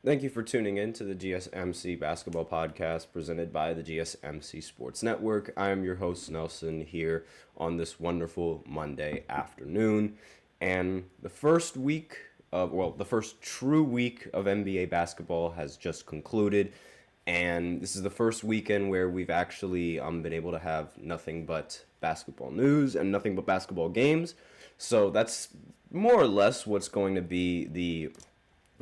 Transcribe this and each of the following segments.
Thank you for tuning in to the GSMC Basketball Podcast presented by the GSMC Sports Network. I am your host, Nelson, here on this wonderful Monday afternoon. And the first true week of NBA basketball has just concluded. And this is the first weekend where we've actually been able to have nothing but basketball news and nothing but basketball games. So that's more or less what's going to be the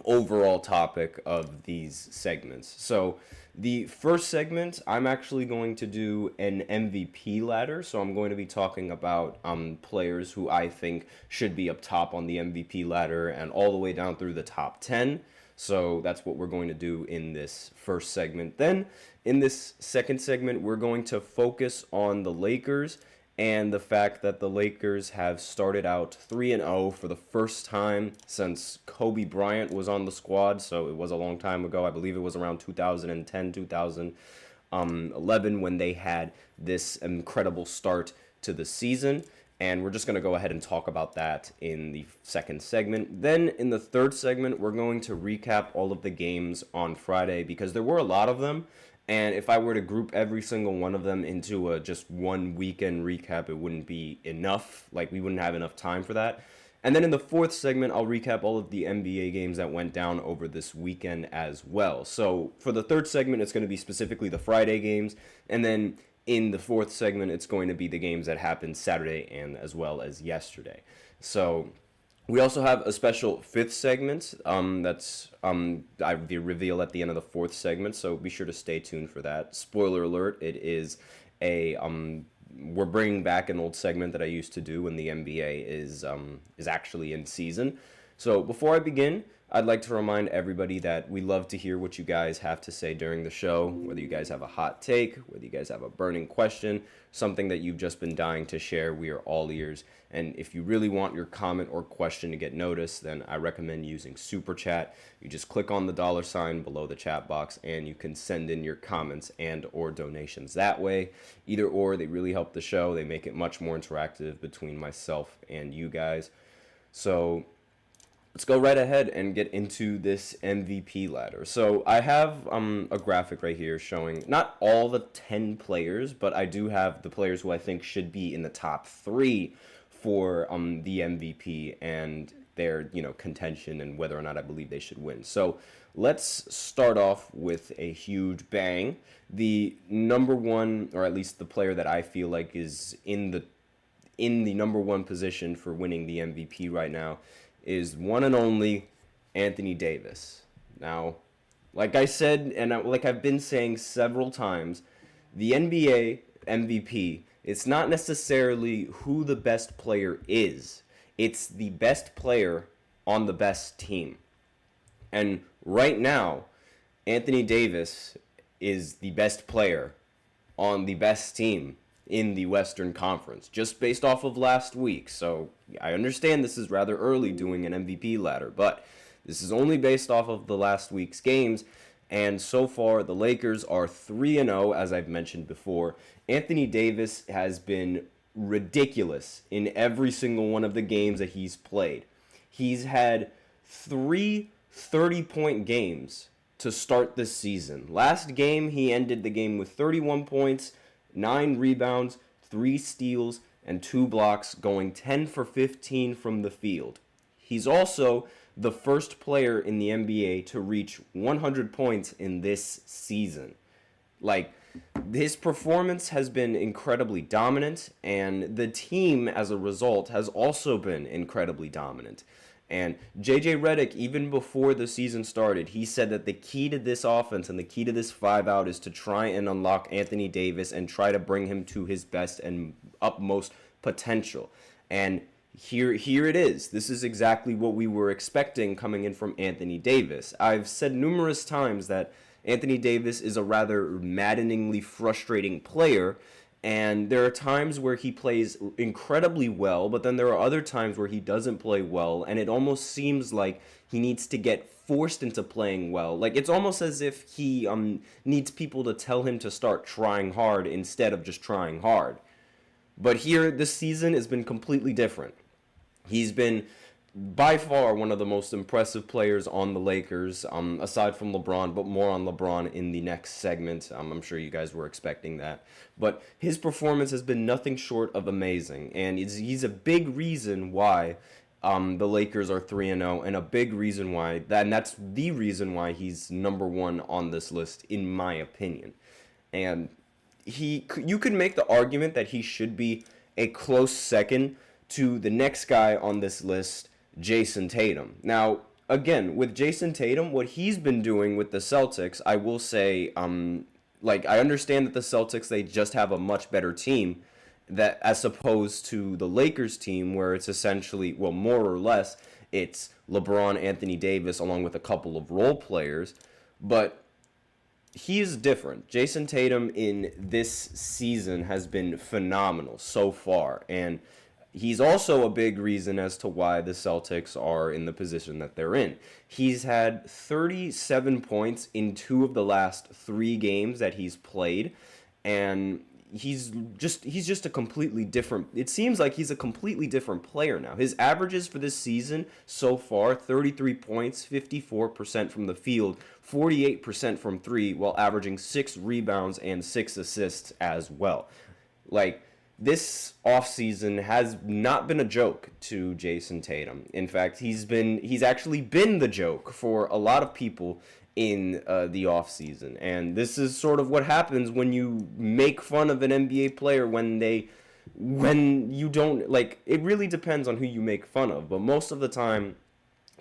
overall topic of these segments. So the first segment, I'm actually going to do an MVP ladder. So I'm going to be talking about players who I think should be up top on the MVP ladder and all the way down through the top 10. So that's what we're going to do in this first segment. Then in this second segment, we're going to focus on the Lakers and the fact that the Lakers have started out 3-0 for the first time since Kobe Bryant was on the squad. So it was a long time ago. I believe it was around 2010, 2011 when they had this incredible start to the season. And we're just going to go ahead and talk about that in the second segment. Then in the third segment, we're going to recap all of the games on Friday because there were a lot of them. And if I were to group every single one of them into just one weekend recap, it wouldn't be enough. Like, we wouldn't have enough time for that. And then in the fourth segment, I'll recap all of the NBA games that went down over this weekend as well. So for the third segment, it's going to be specifically the Friday games. And then in the fourth segment, it's going to be the games that happened Saturday and as well as yesterday. So we also have a special fifth segment I reveal at the end of the fourth segment, so be sure to stay tuned for that. Spoiler alert, it is we're bringing back an old segment that I used to do when the NBA is actually in season. So before I begin, I'd like to remind everybody that we love to hear what you guys have to say during the show, whether you guys have a hot take, whether you guys have a burning question, something that you've just been dying to share. We are all ears. And if you really want your comment or question to get noticed, then I recommend using Super Chat. You just click on the $sign below the chat box and you can send in your comments and or donations that way. Either or, they really help the show. They make it much more interactive between myself and you guys. So let's go right ahead and get into this MVP ladder. So I have a graphic right here showing not all the 10 players, but I do have the players who I think should be in the top 3 for the MVP and their contention and whether or not I believe they should win. So let's start off with a huge bang. The number one, or at least the player that I feel like is in the number one position for winning the MVP right now, is one and only Anthony Davis. Now, like I said, and like I've been saying several times, the NBA MVP, it's not necessarily who the best player is. It's the best player on the best team. And right now, Anthony Davis is the best player on the best team in the Western Conference, just based off of last week. So I understand this is rather early doing an MVP ladder, but this is only based off of the last week's games. And so far, the Lakers are 3-0, as I've mentioned before. Anthony Davis has been ridiculous in every single one of the games that he's played. He's had 3 30-point games to start this season. Last game, he ended the game with 31 points, 9 rebounds, 3 steals, and 2 blocks, going 10 for 15 from the field. He's also the first player in the NBA to reach 100 points in this season. Like, his performance has been incredibly dominant, and the team, as a result, has also been incredibly dominant. And JJ Redick, even before the season started, he said that the key to this offense and the key to this 5-out is to try and unlock Anthony Davis and try to bring him to his best and utmost potential. And here it is. This is exactly what we were expecting coming in from Anthony Davis. I've said numerous times that Anthony Davis is a rather maddeningly frustrating player, and there are times where he plays incredibly well, but then there are other times where he doesn't play well, and it almost seems like he needs to get forced into playing well. Like, it's almost as if he needs people to tell him to start trying hard instead of just trying hard. But here, this season has been completely different. He's been by far one of the most impressive players on the Lakers, aside from LeBron, but more on LeBron in the next segment. I'm sure you guys were expecting that. But his performance has been nothing short of amazing, and he's a big reason why the Lakers are 3-0, and a big reason why, and that's the reason why he's number one on this list, in my opinion. And you could make the argument that he should be a close second to the next guy on this list, Jason Tatum. Now, again, with Jason Tatum, what he's been doing with the Celtics, I will say, I understand that the Celtics, they just have a much better team, that as opposed to the Lakers team, where it's essentially, well, more or less, it's LeBron, Anthony Davis, along with a couple of role players. But he is different. Jason Tatum in this season has been phenomenal so far, and he's also a big reason as to why the Celtics are in the position that they're in. He's had 37 points in 2 of the last 3 games that he's played, and he's just a completely different, it seems like he's a completely different player now. His averages for this season so far, 33 points, 54% from the field, 48% from 3, while averaging 6 rebounds and 6 assists as well. This offseason has not been a joke to Jason Tatum. In fact, he's actually been the joke for a lot of people in the offseason. And this is sort of what happens when you make fun of an NBA player when you don't, it really depends on who you make fun of. But most of the time,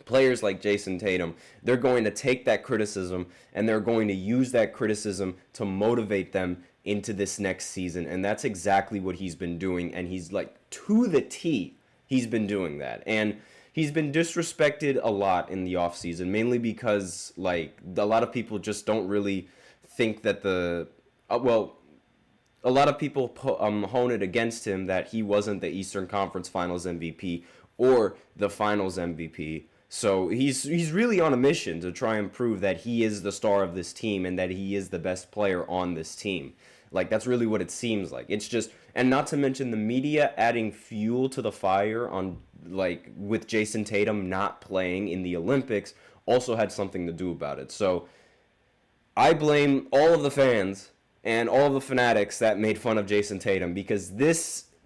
players like Jason Tatum, they're going to take that criticism and they're going to use that criticism to motivate them into this next season, and that's exactly what he's been doing, and he's to the T, he's been doing that. And he's been disrespected a lot in the offseason, mainly because a lot of people just don't really think that a lot of people hone it against him that he wasn't the Eastern Conference Finals MVP or the Finals MVP. So he's really on a mission to try and prove that he is the star of this team and that he is the best player on this team. That's really what it seems like. It's just, and not to mention the media adding fuel to the fire on, with Jason Tatum not playing in the Olympics also had something to do about it. So I blame all of the fans and all of the fanatics that made fun of Jason Tatum, because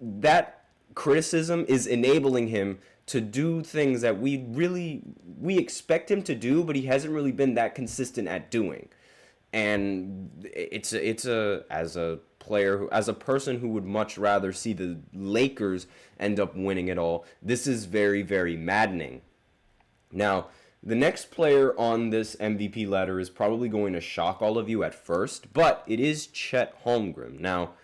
that criticism is enabling him to do things that we expect him to do, but he hasn't really been that consistent at doing. And as a player, as a person who would much rather see the Lakers end up winning it all, this is very, very maddening. Now, the next player on this MVP ladder is probably going to shock all of you at first, but it is Chet Holmgren. Now,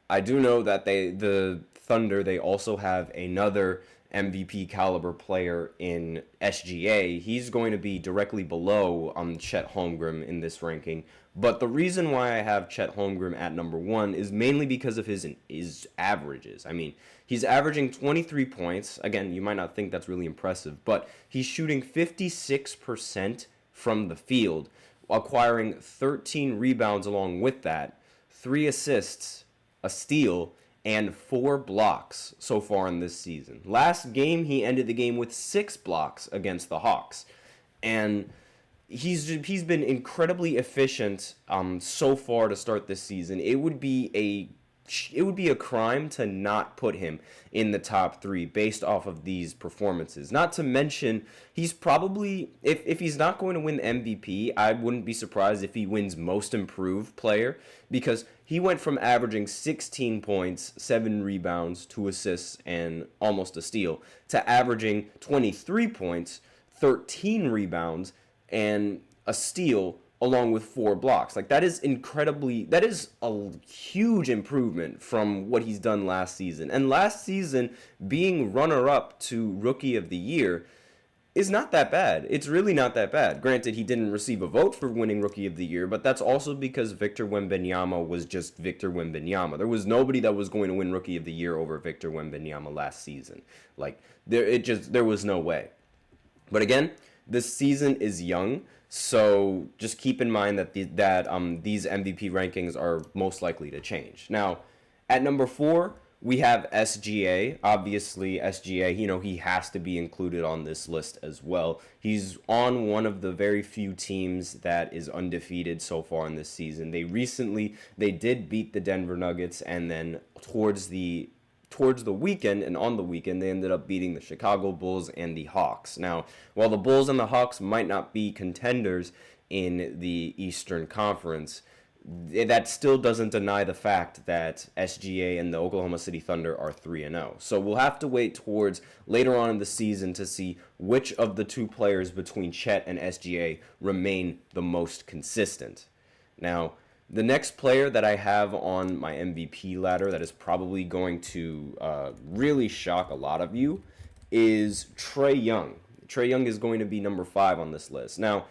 I do know that the Thunder, they also have another MVP caliber player in SGA. He's going to be directly below Chet Holmgren in this ranking. But the reason why I have Chet Holmgren at number 1 is mainly because of his averages. I mean, he's averaging 23 points. Again, you might not think that's really impressive, but he's shooting 56% from the field, acquiring 13 rebounds along with that, 3 assists, a steal, and 4 blocks so far in this season. Last game, he ended the game with 6 blocks against the Hawks. And he's been incredibly efficient so far to start this season. It would be a crime to not put him in the top 3 based off of these performances. Not to mention, he's probably, if he's not going to win MVP, I wouldn't be surprised if he wins Most Improved Player, because he went from averaging 16 points, 7 rebounds, 2 assists, and almost a steal, to averaging 23 points, 13 rebounds, and a steal, along with 4 blocks. That is a huge improvement from what he's done last season. And last season, being runner-up to Rookie of the Year is not that bad. It's really not that bad. Granted, he didn't receive a vote for winning Rookie of the Year, but that's also because Victor Wembanyama was just Victor Wembanyama. There was nobody that was going to win Rookie of the Year over Victor Wembanyama last season. There was no way. But again, this season is young, so just keep in mind that these MVP rankings are most likely to change. Now, at number 4, we have SGA. Obviously, SGA, he has to be included on this list as well. He's on one of the very few teams that is undefeated so far in this season. They did beat the Denver Nuggets, and then towards the weekend and on the weekend, they ended up beating the Chicago Bulls and the Hawks. Now, while the Bulls and the Hawks might not be contenders in the Eastern Conference, that still doesn't deny the fact that SGA and the Oklahoma City Thunder are 3-0. So we'll have to wait towards later on in the season to see which of the two players between Chet and SGA remain the most consistent. Now, the next player that I have on my MVP ladder that is probably going to really shock a lot of you is Trae Young. Trae Young is going to be number 5 on this list. Now,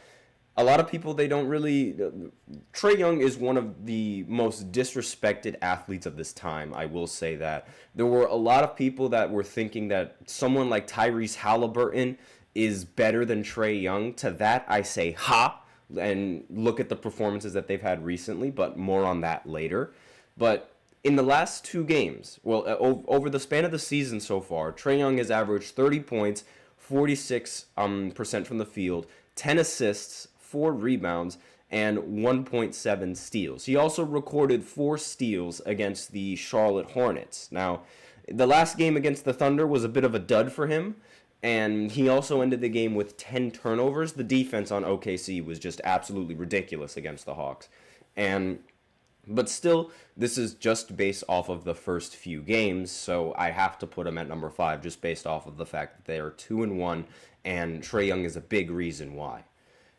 a lot of people, Trae Young is one of the most disrespected athletes of this time, I will say that. There were a lot of people that were thinking that someone like Tyrese Halliburton is better than Trae Young. To that, I say, ha! And look at the performances that they've had recently, but more on that later. But in the last 2 games, over the span of the season so far, Trae Young has averaged 30 points, 46% from the field, 10 assists, 4 rebounds, and 1.7 steals. He also recorded 4 steals against the Charlotte Hornets. Now, the last game against the Thunder was a bit of a dud for him, and he also ended the game with 10 turnovers. The defense on OKC was just absolutely ridiculous against the Hawks. But still, this is just based off of the first few games, so I have to put him at number 5 just based off of the fact that they are 2-1, and Trae Young is a big reason why.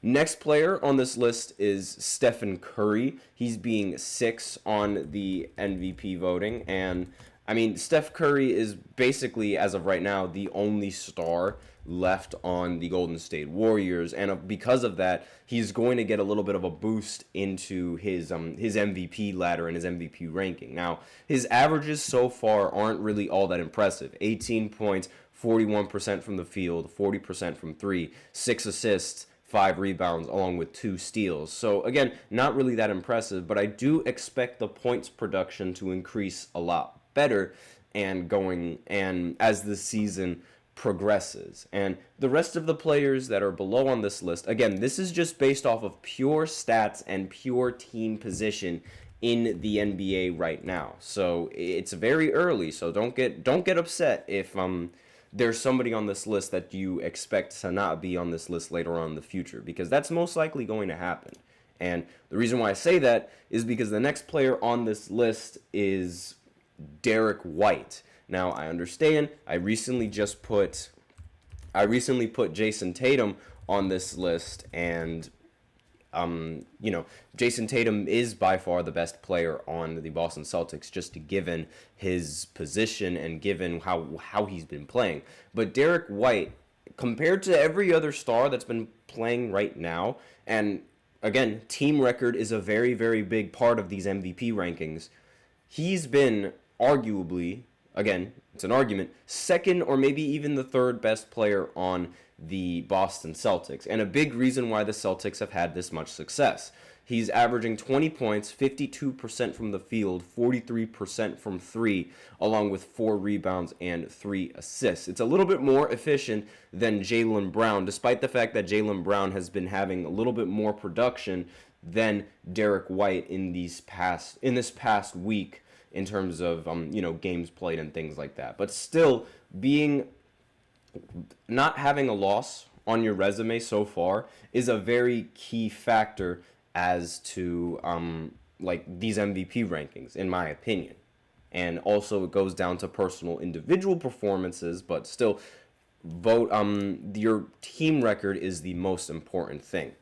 Next player on this list is Stephen Curry. He's being 6 on the MVP voting, and Steph Curry is basically, as of right now, the only star left on the Golden State Warriors, and because of that, he's going to get a little bit of a boost into his MVP ladder and his MVP ranking. Now, his averages so far aren't really all that impressive. 18 points, 41% from the field, 40% from 3, 6 assists, 5 rebounds, along with 2 steals. So again, not really that impressive, but I do expect the points production to increase a lot better and as the season progresses. And the rest of the players that are below on this list, again, this is just based off of pure stats and pure team position in the NBA right now. So it's very early, so don't get upset if there's somebody on this list that you expect to not be on this list later on in the future, because that's most likely going to happen. And the reason why I say that is because the next player on this list is Derek White. Now, I understand I recently put Jason Tatum on this list, and Jason Tatum is by far the best player on the Boston Celtics, just given his position and given how he's been playing. But Derek White, compared to every other star that's been playing right now, and again, team record is a very, very big part of these MVP rankings, he's been arguably, again, it's an argument, second or maybe even the third best player on the Boston Celtics, and a big reason why the Celtics have had this much success. He's averaging 20 points, 52% from the field, 43% from 3, along with 4 rebounds and 3 assists. It's a little bit more efficient than Jaylen Brown, despite the fact that Jaylen Brown has been having a little bit more production than Derek White in this past week in terms of games played and things like that. But still, not having a loss on your resume so far is a very key factor as to these MVP rankings, in my opinion. And also it goes down to personal individual performances, but still your team record is the most important thing.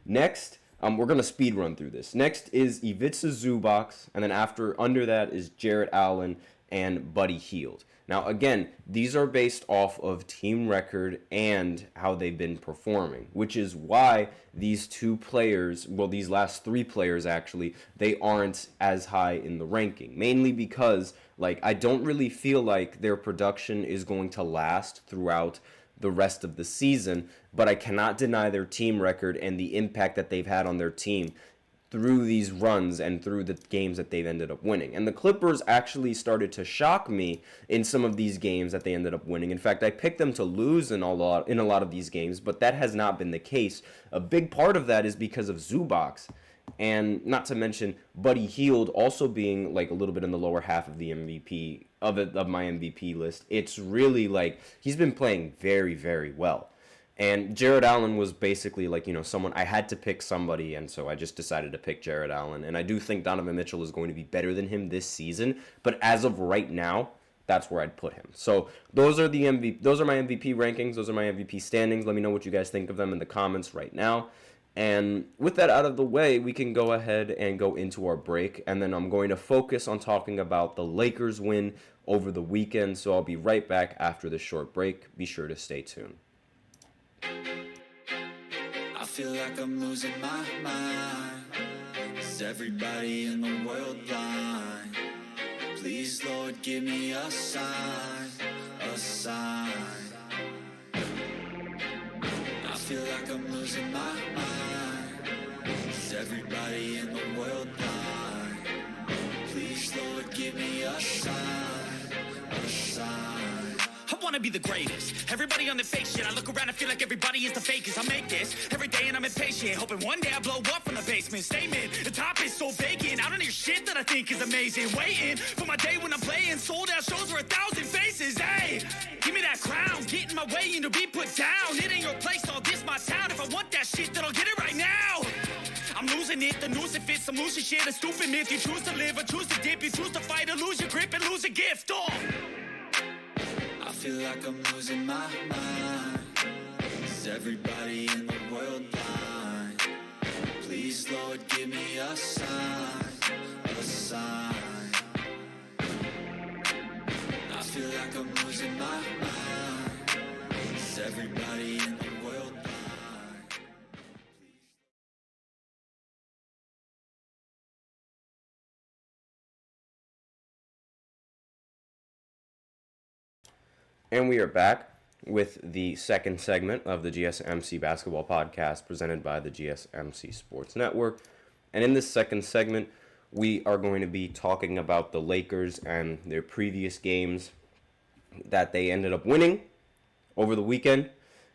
Next, we're going to speed run through this. Next is Ivica Zubac, and then under that is Jarrett Allen and Buddy Hield. Now, again, these are based off of team record and how they've been performing, which is why these these last 3 players actually, they aren't as high in the ranking. Mainly because, I don't really feel like their production is going to last throughout the rest of the season, but I cannot deny their team record and the impact that they've had on their team through these runs and through the games that they've ended up winning. And the Clippers actually started to shock me in some of these games that they ended up winning. In fact, I picked them to lose in a lot of these games, but that has not been the case. A big part of that is because of Zubac. And not to mention Buddy Hield also being like a little bit in the lower half of the MVP of my MVP list. It's really like he's been playing very, very well. And Jared Allen was basically like, someone I had to pick somebody, and so I just decided to pick Jared Allen. And I do think Donovan Mitchell is going to be better than him this season, but as of right now, that's where I'd put him. So those are my MVP rankings. Those are my MVP standings. Let me know what you guys think of them in the comments right now. And with that out of the way, we can go ahead and go into our break. And then I'm going to focus on talking about the Lakers win over the weekend. So I'll be right back after this short break. Be sure to stay tuned. I feel like I'm losing my mind. Is everybody in the world blind? Please, Lord, give me a sign, a sign. I feel like I'm losing my mind. Is everybody in the world blind? Please, Lord, give me a sign, a sign. I wanna be the greatest. Everybody on the fake shit. I look around and feel like everybody is the fakest. I make this every day and I'm impatient, hoping one day I blow up from the basement. Statement, the top is so vacant. I don't hear shit that I think is amazing. Waiting for my day when I'm playing sold out shows for 1,000 faces. Hey, give me that crown, get in my way and to be put down. It ain't your place, all this my town. If I want that shit, then I'll get it right now. I'm losing it, the noose it fits, I'm losing shit, a stupid myth. You choose to live or choose to dip, you choose to fight or lose your grip and lose a gift. I feel like I'm losing my mind. Is everybody in the world blind? Please, Lord, give me a sign, a sign. I feel like I'm losing my mind. Is everybody in the world blind? And we are back with the second segment of the GSMC Basketball Podcast presented by the GSMC Sports Network. And in this second segment, we are going to be talking about the Lakers and their previous games that they ended up winning over the weekend.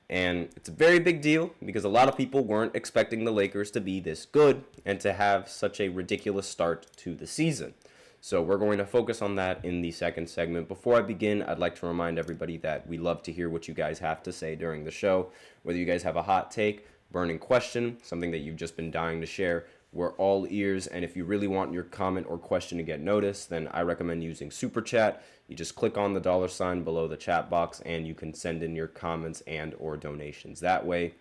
And it's a very big deal because a lot of people weren't expecting the Lakers to be this good and to have such a ridiculous start to the season. So we're going to focus on that in the second segment. Before I begin, I'd like to remind everybody that we love to hear what you guys have to say during the show. Whether you guys have a hot take, burning question, something that you've just been dying to share, we're all ears. And if you really want your comment or question to get noticed, then I recommend using Super Chat. You just click on the $ below the chat box and you can send in your comments and or donations. That way,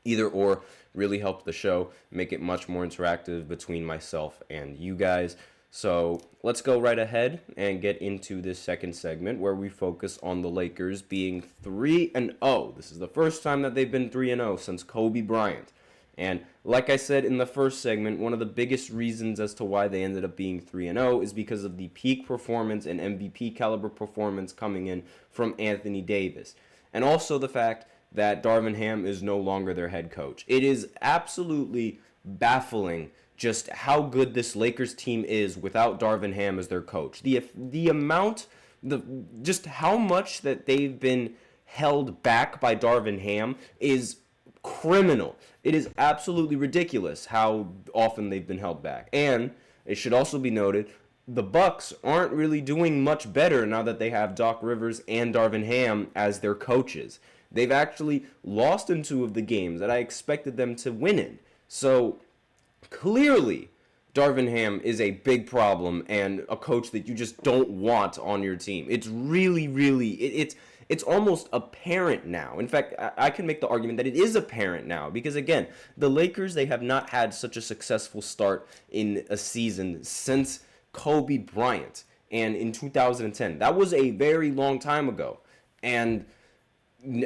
either or really help the show, make it much more interactive between myself and you guys. So let's go right ahead and get into this second segment where we focus on the Lakers being 3-0. This is the first time that they've been 3-0 since Kobe Bryant. And like I said in the first segment, one of the biggest reasons as to why they ended up being 3-0 is because of the peak performance and MVP caliber performance coming in from Anthony Davis. And also the fact that Darvin Ham is no longer their head coach. It is absolutely baffling just how good this Lakers team is without Darvin Ham as their coach. Just how much that they've been held back by Darvin Ham is criminal. It is absolutely ridiculous how often they've been held back. And it should also be noted, the Bucks aren't really doing much better now that they have Doc Rivers and Darvin Ham as their coaches. They've actually lost in 2 of the games that I expected them to win in. So clearly, Darvin Ham is a big problem and a coach that you just don't want on your team. It's really, it's almost apparent now. In fact, I can make the argument that it is apparent now because, again, the Lakers, they have not had such a successful start in a season since Kobe Bryant and in 2010. That was a very long time ago. And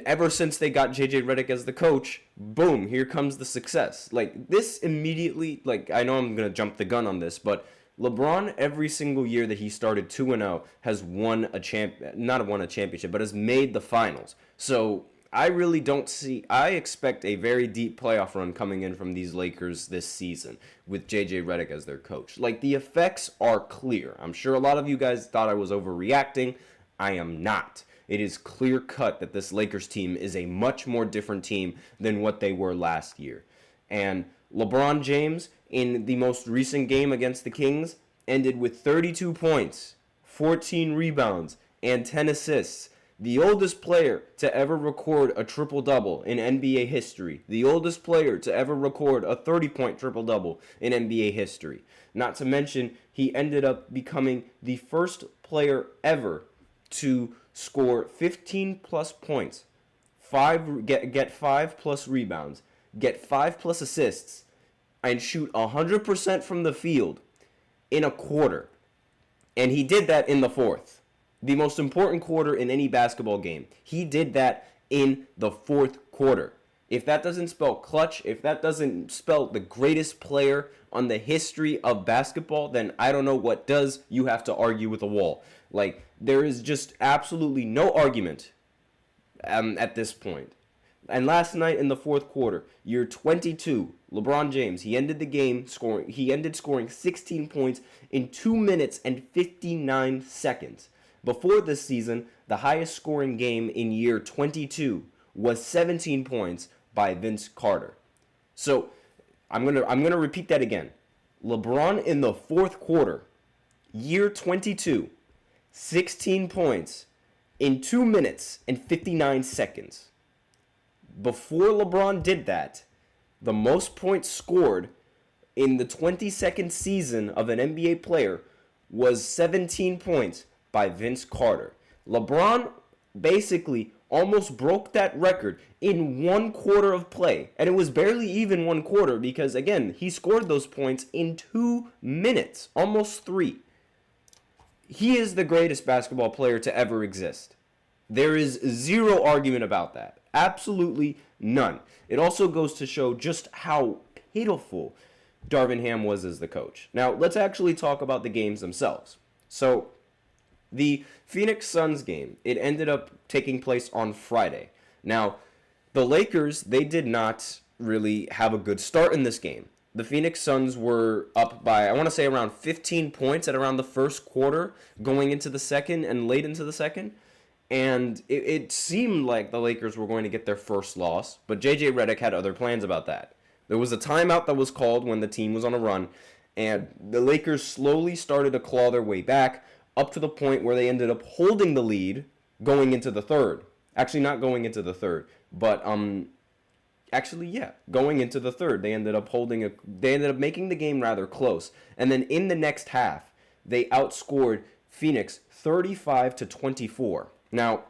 ever since they got JJ Redick as the coach, boom, here comes the success. Like, this immediately, I know I'm going to jump the gun on this, but LeBron, every single year that he started 2-0, has not won a championship, but has made the finals. So I really don't see. I expect a very deep playoff run coming in from these Lakers this season with JJ Redick as their coach. Like, the effects are clear. I'm sure a lot of you guys thought I was overreacting. I am not. It is clear cut that this Lakers team is a much more different team than what they were last year. And LeBron James, in the most recent game against the Kings, ended with 32 points, 14 rebounds, and 10 assists. The oldest player to ever record a triple-double in NBA history. The oldest player to ever record a 30-point triple-double in NBA history. Not to mention, he ended up becoming the first player ever to score 15-plus points, get 5-plus rebounds, get 5-plus assists, and shoot 100% from the field in a quarter. And he did that in the fourth. The most important quarter in any basketball game. He did that in the fourth quarter. If that doesn't spell clutch, if that doesn't spell the greatest player on the history of basketball, then I don't know what does. You have to argue with a wall. Like, there is just absolutely no argument at this point. And last night in the fourth quarter, year 22, LeBron James, he ended the game scoring 16 points in 2 minutes and 59 seconds. Before this season, the highest scoring game in year 22 was 17 points by Vince Carter. So, I'm gonna repeat that again. LeBron in the fourth quarter, year 22, 16 points in 2 minutes and 59 seconds. Before LeBron did that, the most points scored in the 22nd season of an NBA player was 17 points by Vince Carter. LeBron basically almost broke that record in 1 quarter of play. And it was barely even 1 quarter because, again, he scored those points in 2 minutes, almost 3. He is the greatest basketball player to ever exist. There is zero argument about that. Absolutely none. It also goes to show just how pitiful Darvin Ham was as the coach. Now, let's actually talk about the games themselves. So, the Phoenix Suns game, it ended up taking place on Friday. Now, the Lakers, they did not really have a good start in this game. The Phoenix Suns were up by, I want to say, around 15 points at around the first quarter, going into the second and late into the second. And it seemed like the Lakers were going to get their first loss, but JJ Redick had other plans about that. There was a timeout that was called when the team was on a run, and the Lakers slowly started to claw their way back up to the point where they ended up holding the lead going into the third. Actually, not going into the third, but going into the third. They ended up making the game rather close. And then in the next half, they outscored Phoenix 35-24. Now,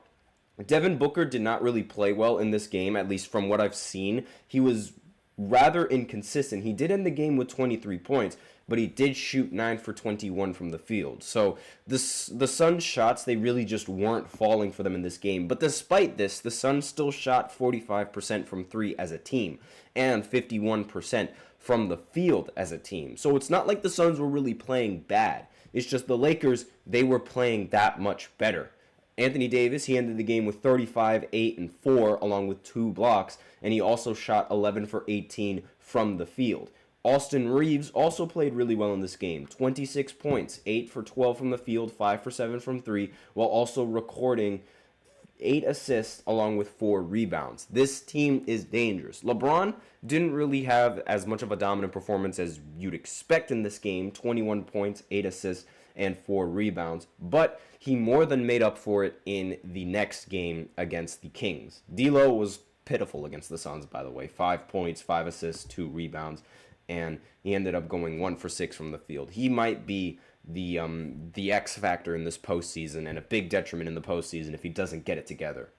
Devin Booker did not really play well in this game, at least from what I've seen. He was rather inconsistent. He did end the game with 23 points, but he did shoot 9 for 21 from the field. So the Suns' shots, they really just weren't falling for them in this game. But despite this, the Suns still shot 45% from 3 as a team and 51% from the field as a team. So it's not like the Suns were really playing bad. It's just the Lakers, they were playing that much better. Anthony Davis, he ended the game with 35, 8, and 4, along with 2 blocks, and he also shot 11 for 18 from the field. Austin Reeves also played really well in this game. 26 points, 8 for 12 from the field, 5 for 7 from 3, while also recording 8 assists along with 4 rebounds. This team is dangerous. LeBron didn't really have as much of a dominant performance as you'd expect in this game. 21 points, 8 assists, and 4 rebounds. But he more than made up for it in the next game against the Kings. D'Lo was pitiful against the Suns, by the way. 5 points, 5 assists, 2 rebounds. And he ended up going 1 for 6 from the field. He might be the X factor in this postseason and a big detriment in the postseason if he doesn't get it together.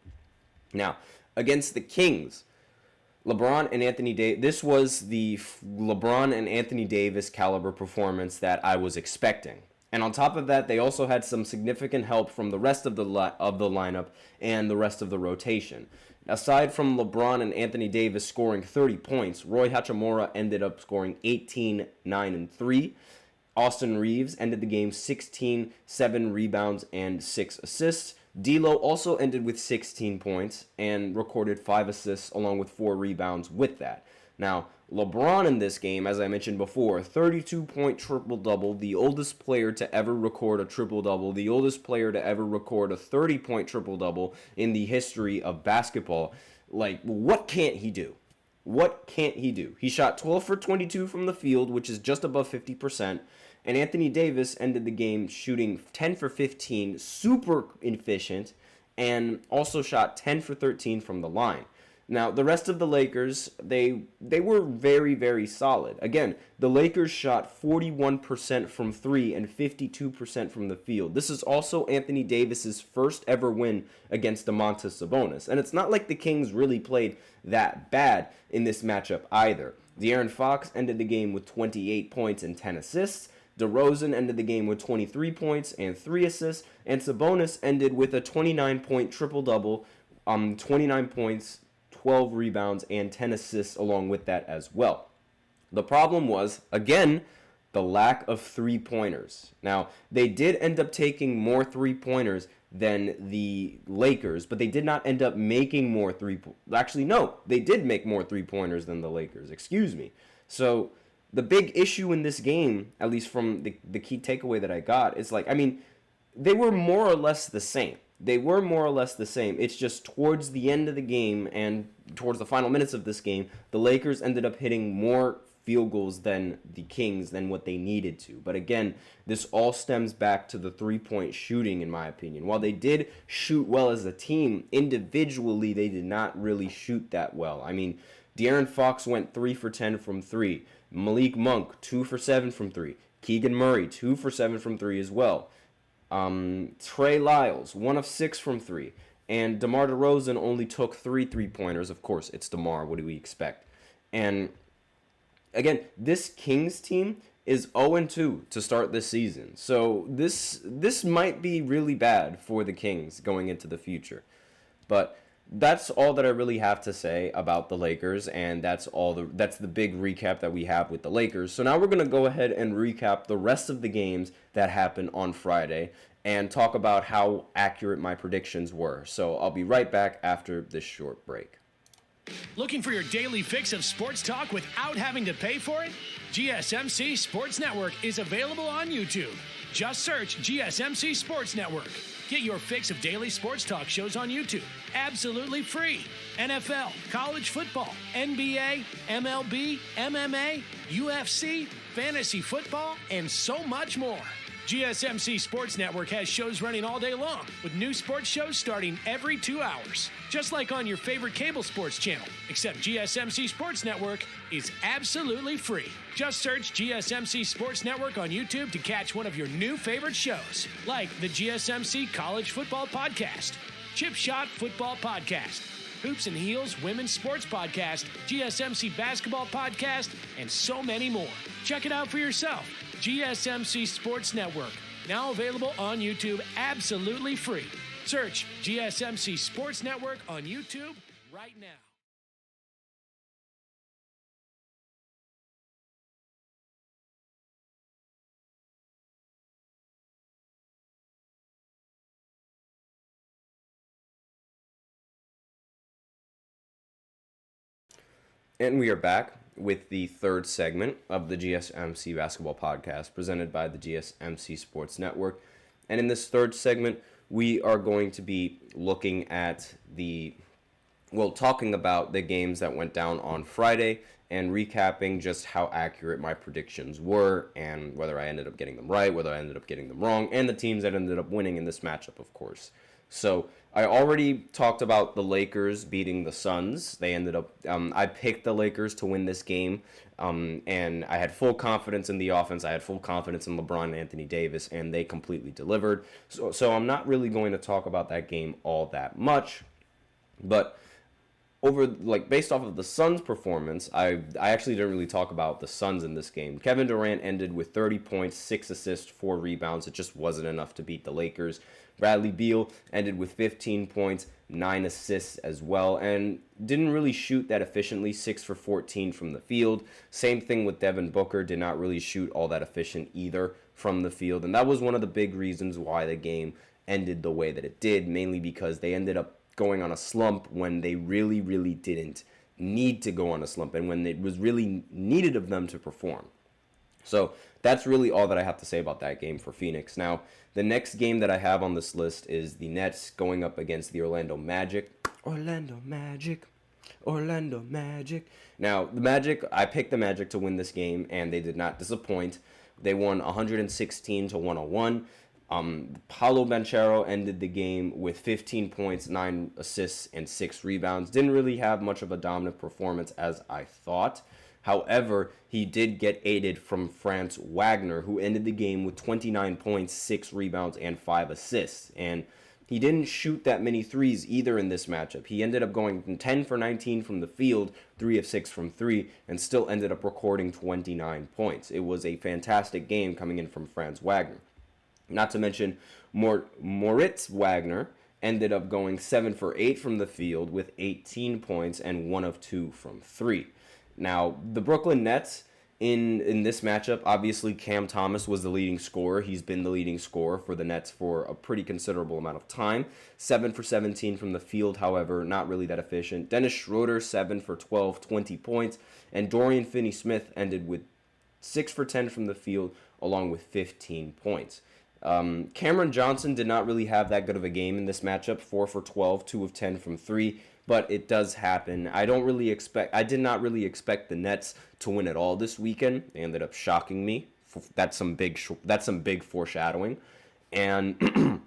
Now, against the Kings, LeBron and Anthony Davis, this was the LeBron and Anthony Davis caliber performance that I was expecting. And on top of that, they also had some significant help from the rest of the lineup and the rest of the rotation. Aside from LeBron and Anthony Davis scoring 30 points, Roy Hachimura ended up scoring 18, 9, and 3. Austin Reeves ended the game 16, 7 rebounds, and 6 assists. D'Lo also ended with 16 points and recorded 5 assists along with 4 rebounds with that. Now, LeBron in this game, as I mentioned before, 32-point triple-double, the oldest player to ever record a triple-double, the oldest player to ever record a 30-point triple-double in the history of basketball. Like, what can't he do? What can't he do? He shot 12 for 22 from the field, which is just above 50%, and Anthony Davis ended the game shooting 10 for 15, super efficient, and also shot 10 for 13 from the line. Now, the rest of the Lakers, they were very, very solid. Again, the Lakers shot 41% from 3 and 52% from the field. This is also Anthony Davis's first ever win against Domantas Sabonis. And it's not like the Kings really played that bad in this matchup either. De'Aaron Fox ended the game with 28 points and 10 assists. DeRozan ended the game with 23 points and 3 assists. And Sabonis ended with a 29-point triple-double, 29 points, 12 rebounds, and 10 assists along with that as well. The problem was, again, the lack of three-pointers. Now, they did end up taking more three-pointers than the Lakers, but they did not end up making more Actually, no, they did make more three-pointers than the Lakers. Excuse me. So, the big issue in this game, at least from the key takeaway that I got, is they were more or less the same. It's just towards the end of the game and towards the final minutes of this game, the Lakers ended up hitting more field goals than the Kings than what they needed to. But again, this all stems back to the three-point shooting, in my opinion. While they did shoot well as a team, individually they did not really shoot that well. I mean, De'Aaron Fox went 3 for 10 from 3. Malik Monk, 2 for 7 from 3. Keegan Murray, 2 for 7 from 3 as well. Trey Lyles, 1 of 6 from 3. And DeMar DeRozan only took 3 three-pointers. Of course, it's DeMar. What do we expect? And again, this Kings team is 0-2 to start this season. So this might be really bad for the Kings going into the future. But that's all that I really have to say about the Lakers, and that's the big recap that we have with the Lakers. So now we're going to go ahead and recap the rest of the games that happened on Friday and talk about how accurate my predictions were. So I'll be right back after this short break. Looking for your daily fix of sports talk without having to pay for it? GSMC Sports Network is available on YouTube. Just search GSMC Sports Network. Get your fix of daily sports talk shows on YouTube, absolutely free. NFL, college football, NBA, MLB, MMA, UFC, fantasy football, and so much more. GSMC Sports Network has shows running all day long, with new sports shows starting every 2 hours. Just like on your favorite cable sports channel, except GSMC Sports Network is absolutely free. Just search GSMC Sports Network on YouTube to catch one of your new favorite shows, like the GSMC College Football Podcast, Chip Shot Football Podcast, Hoops and Heels Women's Sports Podcast, GSMC Basketball Podcast, and so many more. Check it out for yourself. GSMC Sports Network, now available on YouTube absolutely free. Search GSMC Sports Network on YouTube right now. And we are back with the third segment of the GSMC Basketball Podcast presented by the GSMC Sports Network. And in this third segment, we are going to be looking at talking about the games that went down on Friday and recapping just how accurate my predictions were and whether I ended up getting them right, whether I ended up getting them wrong, and the teams that ended up winning in this matchup, of course. So I already talked about the Lakers beating the Suns. They ended up, I picked the Lakers to win this game, and I had full confidence in the offense. I had full confidence in LeBron and Anthony Davis, and they completely delivered. So I'm not really going to talk about that game all that much, but based off of the Suns' performance, I actually didn't really talk about the Suns in this game. Kevin Durant ended with 30 points, 6 assists, 4 rebounds. It just wasn't enough to beat the Lakers. Bradley Beal ended with 15 points, 9 assists as well, and didn't really shoot that efficiently, 6 for 14 from the field. Same thing with Devin Booker, did not really shoot all that efficient either from the field, and that was one of the big reasons why the game ended the way that it did, mainly because they ended up going on a slump when they really, really didn't need to go on a slump and when it was really needed of them to perform. So that's really all that I have to say about that game for Phoenix. Now, the next game that I have on this list is the Nets going up against the Orlando Magic. Orlando Magic. Now, the Magic, I picked the Magic to win this game, and they did not disappoint. They won 116 to 101. Paolo Banchero ended the game with 15 points, 9 assists, and 6 rebounds. Didn't really have much of a dominant performance as I thought. However, he did get aided from Franz Wagner, who ended the game with 29 points, 6 rebounds, and 5 assists. And he didn't shoot that many threes either in this matchup. He ended up going 10 for 19 from the field, 3 of 6 from 3, and still ended up recording 29 points. It was a fantastic game coming in from Franz Wagner. Not to mention, Moritz Wagner ended up going 7 for 8 from the field with 18 points and 1 of 2 from 3. Now, the Brooklyn Nets, in this matchup, obviously Cam Thomas was the leading scorer. He's been the leading scorer for the Nets for a pretty considerable amount of time. 7 for 17 from the field, however, not really that efficient. Dennis Schroeder, 7 for 12, 20 points. And Dorian Finney-Smith ended with 6 for 10 from the field, along with 15 points. Cameron Johnson did not really have that good of a game in this matchup, 4 for 12, 2 of 10 from 3, but it does happen. I did not really expect the Nets to win at all this weekend. They ended up shocking me. That's some big foreshadowing. And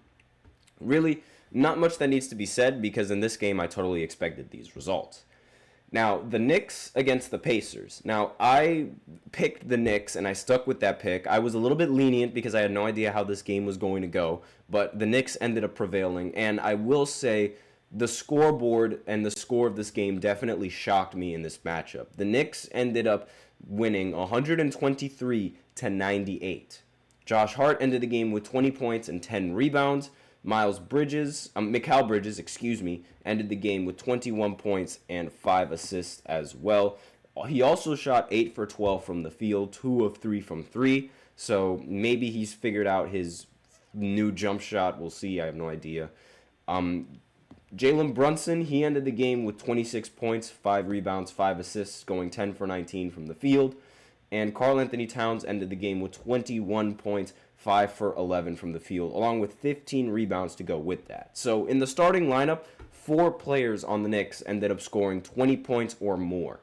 really, not much that needs to be said, because in this game I totally expected these results. Now, the Knicks against the Pacers. Now, I picked the Knicks, and I stuck with that pick. I was a little bit lenient because I had no idea how this game was going to go, but the Knicks ended up prevailing, and I will say the scoreboard and the score of this game definitely shocked me in this matchup. The Knicks ended up winning 123 to 98. Josh Hart ended the game with 20 points and 10 rebounds. Mikal Bridges, ended the game with 21 points and 5 assists as well. He also shot 8 for 12 from the field, 2 of 3 from 3. So maybe he's figured out his new jump shot. We'll see. I have no idea. Jalen Brunson, he ended the game with 26 points, 5 rebounds, 5 assists, going 10 for 19 from the field. And Karl Anthony Towns ended the game with 21 points, 5 for 11 from the field, along with 15 rebounds to go with that. So in the starting lineup, 4 players on the Knicks ended up scoring 20 points or more.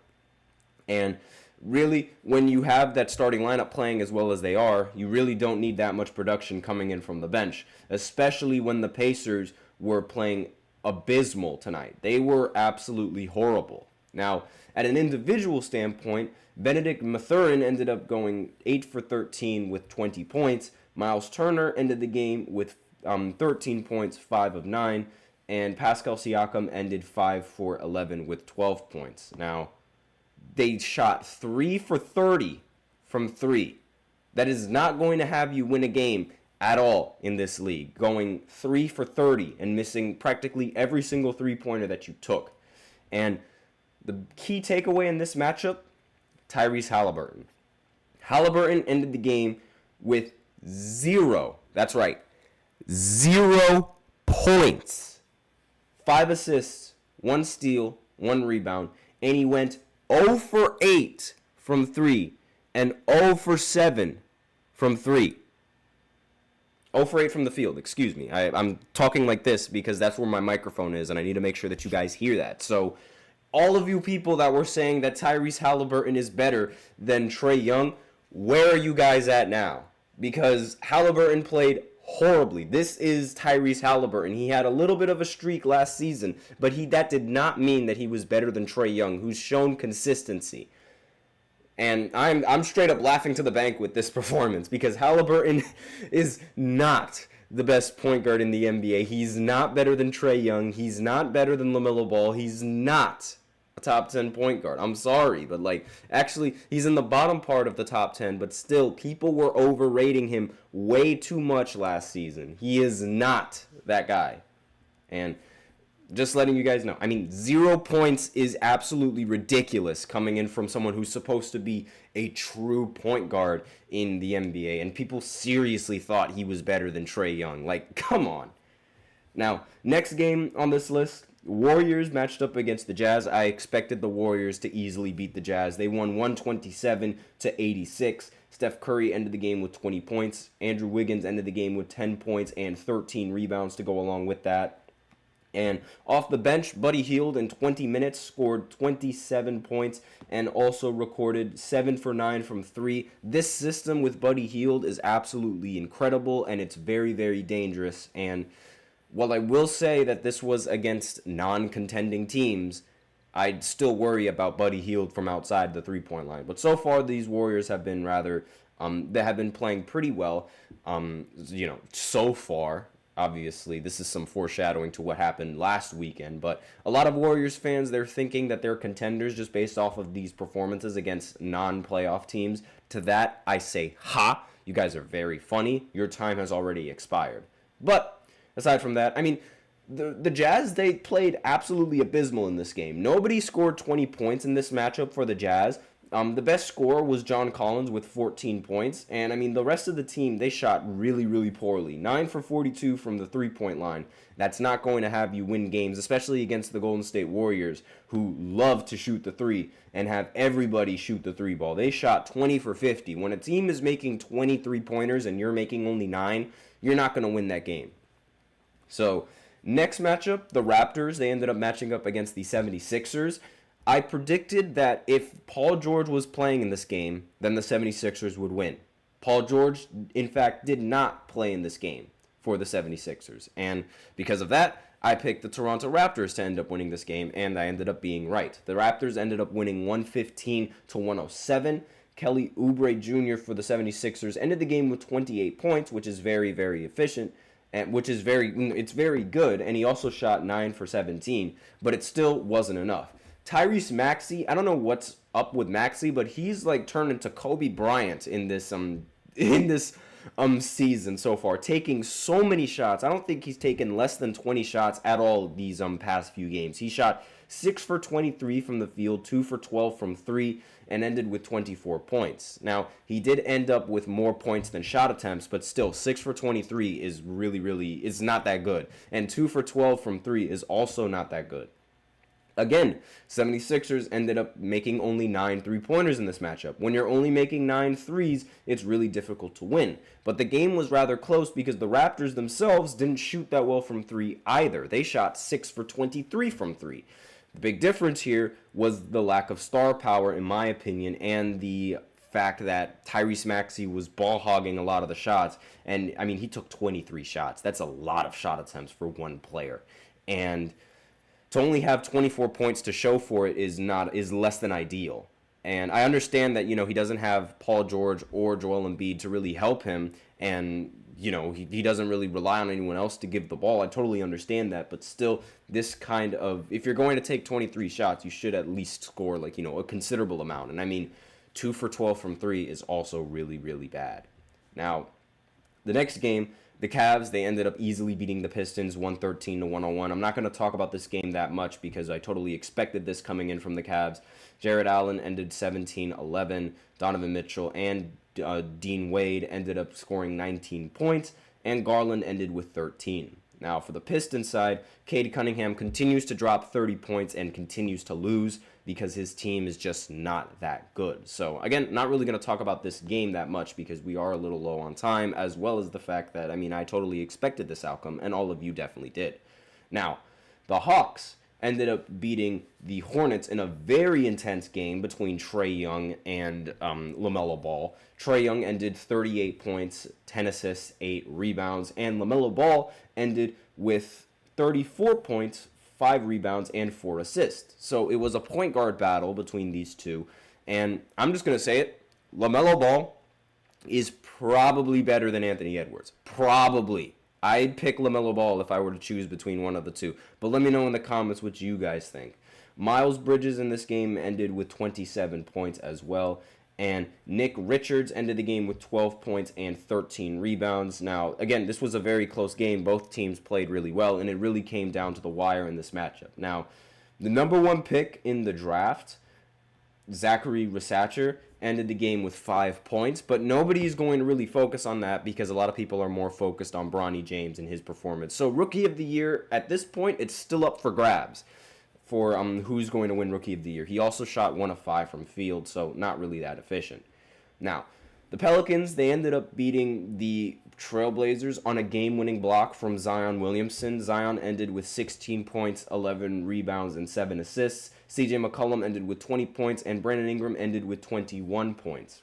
And really, when you have that starting lineup playing as well as they are, you really don't need that much production coming in from the bench, especially when the Pacers were playing abysmal tonight. They were absolutely horrible. Now, at an individual standpoint, Benedict Mathurin ended up going 8 for 13 with 20 points. Miles Turner ended the game with 13 points, 5 of 9. And Pascal Siakam ended 5 for 11 with 12 points. Now, they shot 3 for 30 from 3. That is not going to have you win a game at all in this league. Going 3 for 30 and missing practically every single three-pointer that you took. And the key takeaway in this matchup, Tyrese Halliburton. Halliburton ended the game with 0. That's right. 0 points. 5 assists, 1 steal, 1 rebound. And he went 0 for 8 from 3 and 0 for 7 from 3. 0 for 8 from the field, excuse me. I'm talking like this because that's where my microphone is, and I need to make sure that you guys hear that. So all of you people that were saying that Tyrese Halliburton is better than Trae Young, where are you guys at now? Because Halliburton played horribly. This is Tyrese Halliburton. He had a little bit of a streak last season, but that did not mean that he was better than Trae Young, who's shown consistency. And I'm straight up laughing to the bank with this performance because Halliburton is not the best point guard in the NBA. He's not better than Trae Young. He's not better than LaMelo Ball. He's not a top 10 point guard. I'm sorry, but actually, he's in the bottom part of the top 10, but still, people were overrating him way too much last season. He is not that guy. And Just letting you guys know. I mean, 0 points is absolutely ridiculous coming in from someone who's supposed to be a true point guard in the NBA. And people seriously thought he was better than Trae Young. Like, come on. Now, next game on this list, Warriors matched up against the Jazz. I expected the Warriors to easily beat the Jazz. They won 127-86. Steph Curry ended the game with 20 points. Andrew Wiggins ended the game with 10 points and 13 rebounds to go along with that. And off the bench, Buddy Hield in 20 minutes scored 27 points and also recorded 7 for 9 from 3. This system with Buddy Hield is absolutely incredible, and it's very, very dangerous. And while I will say that this was against non-contending teams, I'd still worry about Buddy Hield from outside the three-point line. But so far, these Warriors have been they have been playing pretty well, so far. Obviously, this is some foreshadowing to what happened last weekend, but a lot of Warriors fans, they're thinking that they're contenders just based off of these performances against non-playoff teams. To that, I say, ha, you guys are very funny. Your time has already expired. But aside from that, I mean, the Jazz, they played absolutely abysmal in this game. Nobody scored 20 points in this matchup for the Jazz. The best scorer was John Collins with 14 points. And, I mean, the rest of the team, they shot really, really poorly. 9 for 42 from the three-point line. That's not going to have you win games, especially against the Golden State Warriors, who love to shoot the three and have everybody shoot the three ball. They shot 20 for 50. When a team is making 20 three-pointers and you're making only 9, you're not going to win that game. So, next matchup, the Raptors, they ended up matching up against the 76ers. I predicted that if Paul George was playing in this game, then the 76ers would win. Paul George, in fact, did not play in this game for the 76ers. And because of that, I picked the Toronto Raptors to end up winning this game, and I ended up being right. The Raptors ended up winning 115-107. Kelly Oubre Jr. for the 76ers ended the game with 28 points, which is very, very efficient. And it's very good, and he also shot 9 for 17, but it still wasn't enough. Tyrese Maxey, I don't know what's up with Maxey, but he's like turned into Kobe Bryant in this season so far, taking so many shots. I don't think he's taken less than 20 shots at all these past few games. He shot 6 for 23 from the field, 2 for 12 from 3, and ended with 24 points. Now, he did end up with more points than shot attempts, but still, 6 for 23 is is not that good. And 2 for 12 from 3 is also not that good. Again, 76ers ended up making only 9 three-pointers in this matchup. When you're only making 9 threes, it's really difficult to win. But the game was rather close because the Raptors themselves didn't shoot that well from 3 either. They shot 6 for 23 from 3. The big difference here was the lack of star power, in my opinion, and the fact that Tyrese Maxey was ball hogging a lot of the shots. And, I mean, he took 23 shots. That's a lot of shot attempts for one player. And to only have 24 points to show for it is less than ideal. And I understand that, he doesn't have Paul George or Joel Embiid to really help him, and, he doesn't really rely on anyone else to give the ball. I totally understand that, but still, this kind of, if you're going to take 23 shots, you should at least score, a considerable amount. And I mean, 2 for 12 from 3 is also really, really bad. Now, the next game, the Cavs, they ended up easily beating the Pistons 113-101. I'm not going to talk about this game that much because I totally expected this coming in from the Cavs. Jarrett Allen ended 17-11. Donovan Mitchell and Dean Wade ended up scoring 19 points, and Garland ended with 13. Now, for the Pistons side, Cade Cunningham continues to drop 30 points and continues to lose because his team is just not that good. So, again, not really going to talk about this game that much because we are a little low on time, as well as the fact that, I totally expected this outcome, and all of you definitely did. Now, the Hawks ended up beating the Hornets in a very intense game between Trae Young and LaMelo Ball. Trae Young ended 38 points, 10 assists, 8 rebounds, and LaMelo Ball ended with 34 points, 5 rebounds, and 4 assists. So it was a point guard battle between these two, and I'm just going to say it, LaMelo Ball is probably better than Anthony Edwards. Probably. I'd pick LaMelo Ball if I were to choose between one of the two. But let me know in the comments what you guys think. Miles Bridges in this game ended with 27 points as well. And Nick Richards ended the game with 12 points and 13 rebounds. Now, again, this was a very close game. Both teams played really well, and it really came down to the wire in this matchup. Now, the number 1 pick in the draft, Zachary Resacher, ended the game with 5 points, but nobody is going to really focus on that because a lot of people are more focused on Bronny James and his performance. So Rookie of the Year, at this point, it's still up for grabs for who's going to win Rookie of the Year. He also shot 1 of 5 from field, so not really that efficient. Now, the Pelicans, they ended up beating the Trailblazers on a game-winning block from Zion Williamson. Zion ended with 16 points, 11 rebounds, and 7 assists. CJ McCollum ended with 20 points, and Brandon Ingram ended with 21 points.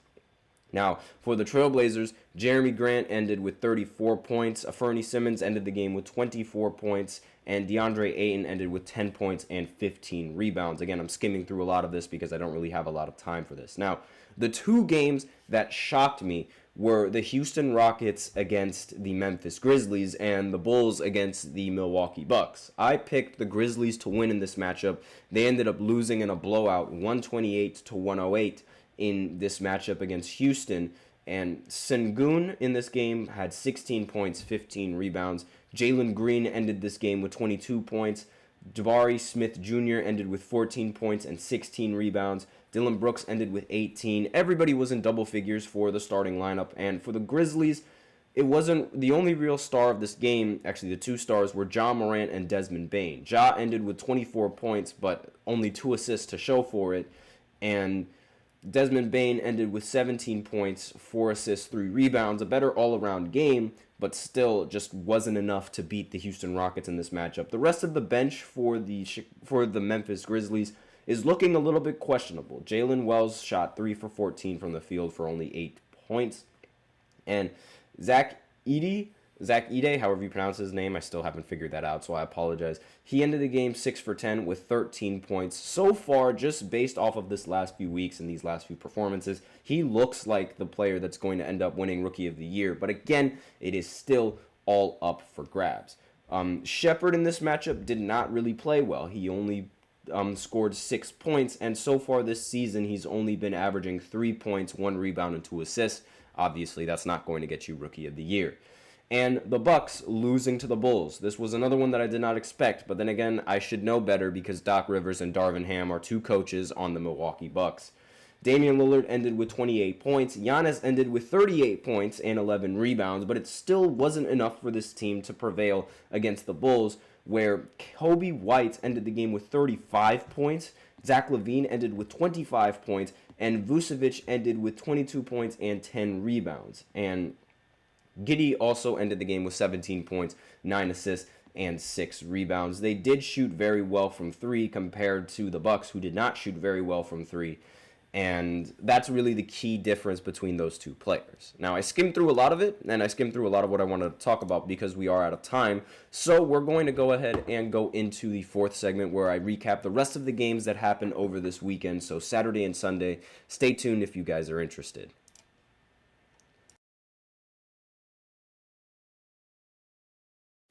Now, for the Trailblazers, Jeremy Grant ended with 34 points. Fernie Simmons ended the game with 24 points. And DeAndre Ayton ended with 10 points and 15 rebounds. Again, I'm skimming through a lot of this because I don't really have a lot of time for this. Now, the 2 games that shocked me were the Houston Rockets against the Memphis Grizzlies and the Bulls against the Milwaukee Bucks. I picked the Grizzlies to win in this matchup. They ended up losing in a blowout, 128-108 in this matchup against Houston. And Sengun in this game had 16 points, 15 rebounds. Jalen Green ended this game with 22 points. Jabari Smith Jr. ended with 14 points and 16 rebounds. Dylan Brooks ended with 18. Everybody was in double figures for the starting lineup. And for the Grizzlies, it wasn't the only real star of this game. Actually, the 2 stars were Ja Morant and Desmond Bane. Ja ended with 24 points, but only 2 assists to show for it. And Desmond Bane ended with 17 points, 4 assists, 3 rebounds, a better all-around game, but still just wasn't enough to beat the Houston Rockets in this matchup. The rest of the bench for the Memphis Grizzlies is looking a little bit questionable. Jalen Wells shot 3 for 14 from the field for only 8 points. And Zach Edey, however you pronounce his name, I still haven't figured that out, so I apologize. He ended the game 6 for 10 with 13 points. So far, just based off of this last few weeks and these last few performances, he looks like the player that's going to end up winning Rookie of the Year. But again, it is still all up for grabs. Shepherd in this matchup did not really play well. He only scored 6 points, and so far this season, he's only been averaging 3 points, 1 rebound, and 2 assists. Obviously, that's not going to get you Rookie of the Year. And the Bucks losing to the Bulls. This was another one that I did not expect, but then again, I should know better because Doc Rivers and Darvin Ham are 2 coaches on the Milwaukee Bucks. Damian Lillard ended with 28 points. Giannis ended with 38 points and 11 rebounds, but it still wasn't enough for this team to prevail against the Bulls, where Kobe White ended the game with 35 points, Zach LaVine ended with 25 points, and Vucevic ended with 22 points and 10 rebounds. And Giddey also ended the game with 17 points, 9 assists, and 6 rebounds. They did shoot very well from 3 compared to the Bucks, who did not shoot very well from 3. And that's really the key difference between those 2 players. Now, I skimmed through a lot of it, and I skimmed through a lot of what I wanted to talk about because we are out of time. So we're going to go ahead and go into the 4th segment where I recap the rest of the games that happened over this weekend. So Saturday and Sunday. Stay tuned if you guys are interested.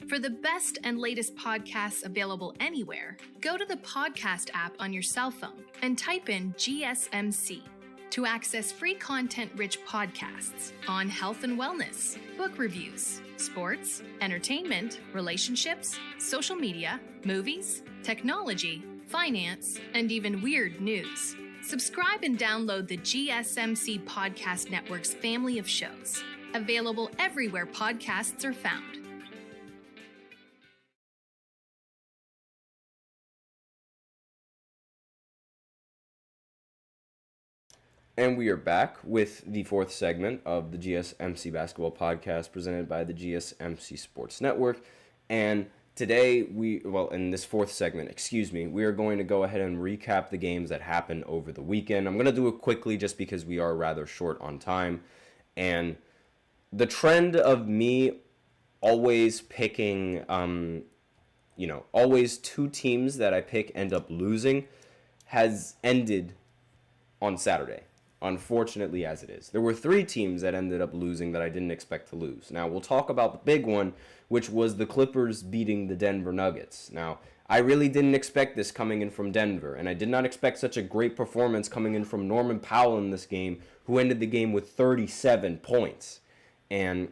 For the best and latest podcasts available anywhere, go to the podcast app on your cell phone and type in GSMC to access free content-rich podcasts on health and wellness, book reviews, sports, entertainment, relationships, social media, movies, technology, finance, and even weird news. Subscribe and download the GSMC Podcast Network's family of shows, available everywhere podcasts are found. And we are back with the 4th segment of the GSMC Basketball Podcast presented by the GSMC Sports Network. And today, in this 4th segment, we are going to go ahead and recap the games that happened over the weekend. I'm going to do it quickly just because we are rather short on time. And the trend of me always picking, always 2 teams that I pick end up losing has ended on Saturday. Unfortunately, as it is. There were 3 teams that ended up losing that I didn't expect to lose. Now, we'll talk about the big one, which was the Clippers beating the Denver Nuggets. Now, I really didn't expect this coming in from Denver, and I did not expect such a great performance coming in from Norman Powell in this game, who ended the game with 37 points. And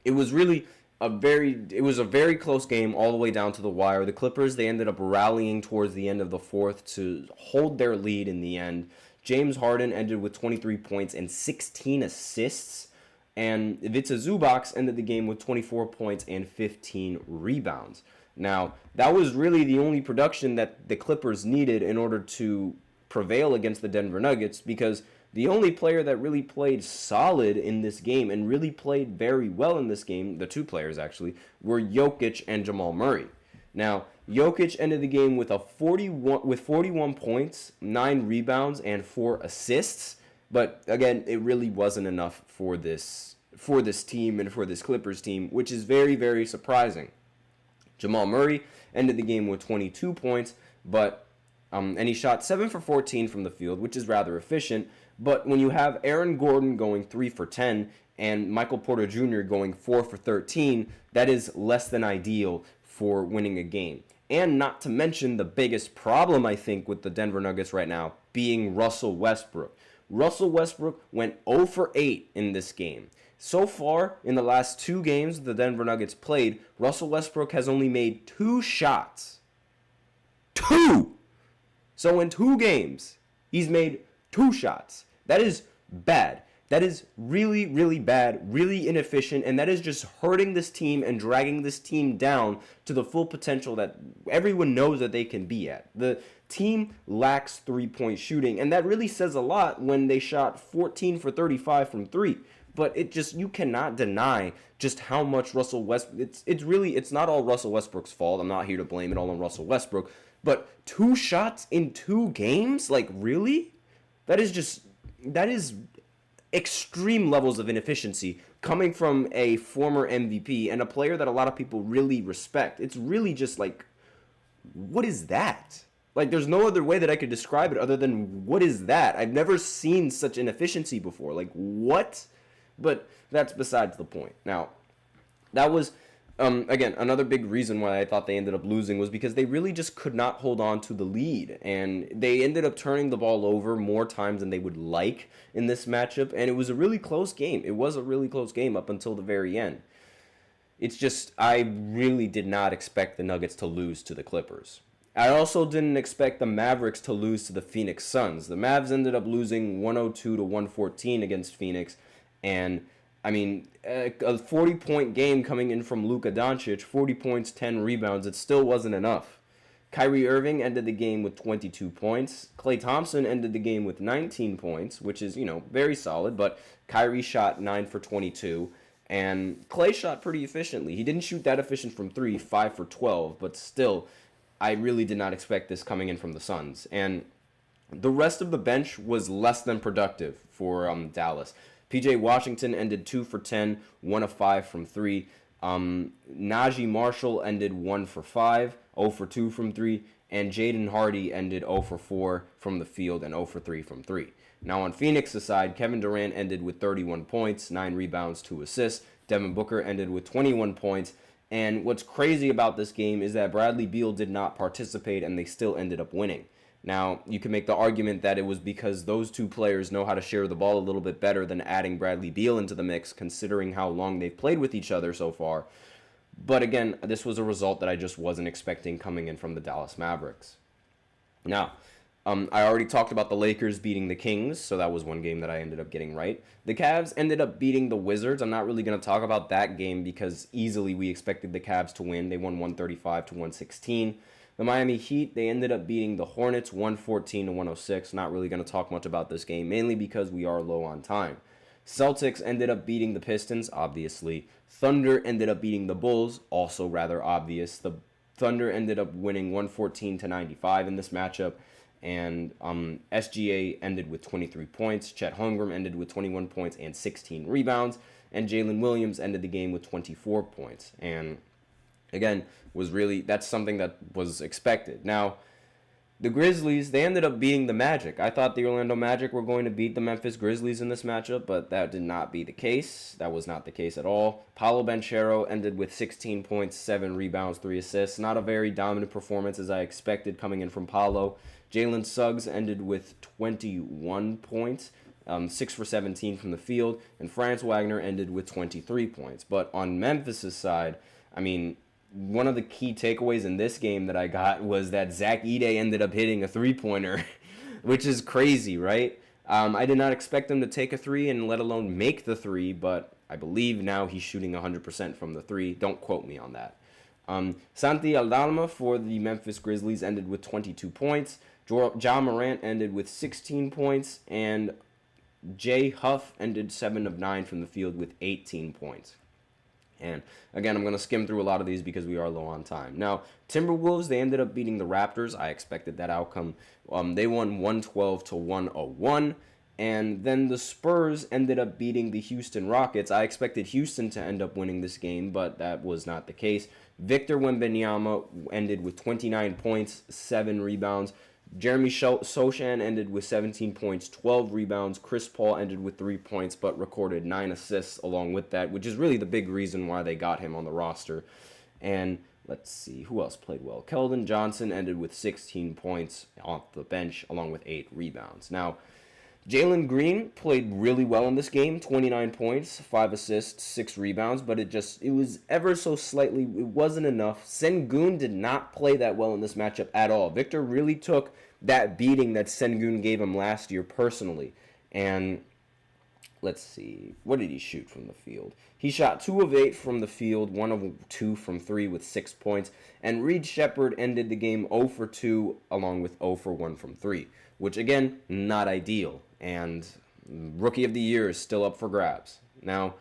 it was really a very close game all the way down to the wire. The Clippers, they ended up rallying towards the end of the fourth to hold their lead in the end. James Harden ended with 23 points and 16 assists, and Ivica Zubac ended the game with 24 points and 15 rebounds. Now, that was really the only production that the Clippers needed in order to prevail against the Denver Nuggets, because the only player that really played solid in this game and really played very well in this game, the two players actually, were Jokic and Jamal Murray. Now, Jokic ended the game with 41 points, 9 rebounds, and 4 assists, but again, it really wasn't enough for this team and for this Clippers team, which is very, very surprising. Jamal Murray ended the game with 22 points, and he shot 7 for 14 from the field, which is rather efficient. But when you have Aaron Gordon going 3 for 10 and Michael Porter Jr. going 4 for 13, that is less than ideal for winning a game. And not to mention the biggest problem, I think, with the Denver Nuggets right now being Russell Westbrook. Russell Westbrook went 0 for 8 in this game. So far, in the last 2 games the Denver Nuggets played, Russell Westbrook has only made 2 shots. 2! So in 2 games, he's made 2 shots. That is bad. That is really, really bad, really inefficient, and that is just hurting this team and dragging this team down to the full potential that everyone knows that they can be at. The team lacks three-point shooting, and that really says a lot when they shot 14 for 35 from 3. But you cannot deny just how much Russell Westbrook, it's not all Russell Westbrook's fault. I'm not here to blame it all on Russell Westbrook. But 2 shots in 2 games? Like, really? That is extreme levels of inefficiency coming from a former MVP and a player that a lot of people really respect. It's really just like, what is that? Like, there's no other way that I could describe it other than, what is that? I've never seen such inefficiency before. Like, what? But that's besides the point. Now, that was, again, another big reason why I thought they ended up losing was because they really just could not hold on to the lead. And they ended up turning the ball over more times than they would like in this matchup. And it was a really close game. It was a really close game up until the very end. It's just, I really did not expect the Nuggets to lose to the Clippers. I also didn't expect the Mavericks to lose to the Phoenix Suns. The Mavs ended up losing 102 to 114 against Phoenix. And, I mean, a 40-point game coming in from Luka Doncic, 40 points, 10 rebounds, it still wasn't enough. Kyrie Irving ended the game with 22 points. Klay Thompson ended the game with 19 points, which is, very solid, but Kyrie shot 9 for 22, and Klay shot pretty efficiently. He didn't shoot that efficient from 3, 5 for 12, but still, I really did not expect this coming in from the Suns. And the rest of the bench was less than productive for Dallas. PJ Washington ended 2 for 10, 1 of 5 from 3. Najee Marshall ended 1 for 5, 0 for 2 from 3. And Jaden Hardy ended 0 for 4 from the field and 0 for 3 from 3. Now on Phoenix's side, Kevin Durant ended with 31 points, 9 rebounds, 2 assists. Devin Booker ended with 21 points. And what's crazy about this game is that Bradley Beal did not participate and they still ended up winning. Now, you can make the argument that it was because those two players know how to share the ball a little bit better than adding Bradley Beal into the mix, considering how long they've played with each other so far. But again, this was a result that I just wasn't expecting coming in from the Dallas Mavericks. Now, I already talked about the Lakers beating the Kings, so that was one game that I ended up getting right. The Cavs ended up beating the Wizards. I'm not really going to talk about that game because easily we expected the Cavs to win. They won 135 to 116. The Miami Heat, they ended up beating the Hornets 114 to 106. Not really going to talk much about this game, mainly because we are low on time. Celtics ended up beating the Pistons, obviously. Thunder ended up beating the Bulls, also rather obvious. The Thunder ended up winning 114 to 95 in this matchup. And SGA ended with 23 points. Chet Holmgren ended with 21 points and 16 rebounds. And Jalen Williams ended the game with 24 points. And again, that's something that was expected. Now, The Grizzlies, they ended up beating the Magic. I thought the Orlando Magic were going to beat the Memphis Grizzlies in this matchup, but that did not be the case. That was not the case at all. Paolo Banchero ended with 16 points, 7 rebounds, 3 assists. Not a very dominant performance as I expected coming in from Paolo. Jalen Suggs ended with 21 points, 6 for 17 from the field, and Franz Wagner ended with 23 points. But on Memphis' side, I mean, one of the key takeaways in this game that I got was that Zach Edey ended up hitting a three-pointer, which is crazy, right? I did not expect him to take a three and let alone make the three, but I believe now he's shooting 100% from the three. Don't quote me on that. Santi Aldama for the Memphis Grizzlies ended with 22 points. Ja Morant ended with 16 points, and Jay Huff ended 7 of 9 from the field with 18 points. And again, I'm going to skim through a lot of these because we are low on time. Now, Timberwolves, they ended up beating the Raptors. I expected that outcome. They won 112-101. And then the Spurs ended up beating the Houston Rockets. I expected Houston to end up winning this game, but that was not the case. Victor Wembanyama ended with 29 points, 7 rebounds. Jeremy Sochan ended with 17 points, 12 rebounds. Chris Paul ended with 3 points, but recorded 9 assists along with that, which is really the big reason why they got him on the roster. And let's see, who else played well? Keldon Johnson ended with 16 points off the bench, along with 8 rebounds. Now, Jalen Green played really well in this game, 29 points, 5 assists, 6 rebounds, but it was ever so slightly, it wasn't enough. Sengun did not play that well in this matchup at all. Victor really took that beating that Sengun gave him last year personally. And let's see, what did he shoot from the field? He shot 2 of 8 from the field, 1 of 2 from 3 with 6 points. And Reed Shepherd ended the game 0 for 2 along with 0 for 1 from 3, which again, not ideal. And Rookie of the Year is still up for grabs. Now,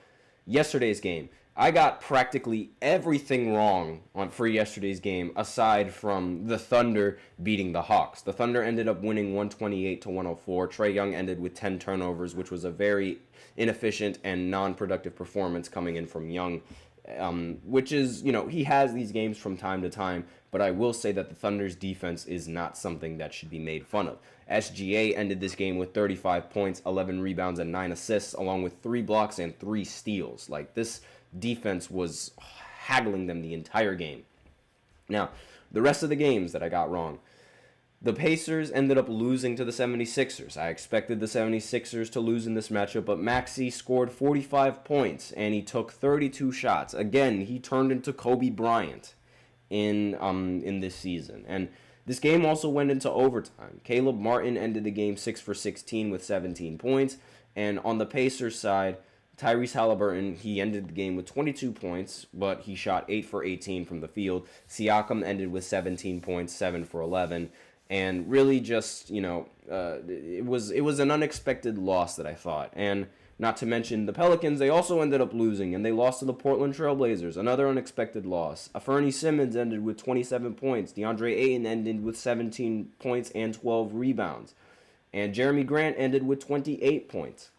yesterday's game, I got practically everything wrong for yesterday's game aside from the Thunder beating the Hawks. The Thunder ended up winning 128-104. Trae Young ended with 10 turnovers, which was a very inefficient and non-productive performance coming in from Young, which is, he has these games from time to time, but I will say that the Thunder's defense is not something that should be made fun of. SGA ended this game with 35 points, 11 rebounds, and 9 assists, along with 3 blocks and 3 steals. Like, this defense was haggling them the entire game. Now, the rest of the games that I got wrong. The Pacers ended up losing to the 76ers. I expected the 76ers to lose in this matchup, but Maxey scored 45 points, and he took 32 shots. Again, he turned into Kobe Bryant in this season. And this game also went into overtime. Caleb Martin ended the game 6 for 16 with 17 points. And on the Pacers side, Tyrese Halliburton, he ended the game with 22 points, but he shot 8 for 18 from the field. Siakam ended with 17 points, 7 for 11. And really just, it was an unexpected loss that I thought. And not to mention the Pelicans, they also ended up losing, and they lost to the Portland Trailblazers, another unexpected loss. Fernie Simmons ended with 27 points. DeAndre Ayton ended with 17 points and 12 rebounds. And Jeremy Grant ended with 28 points.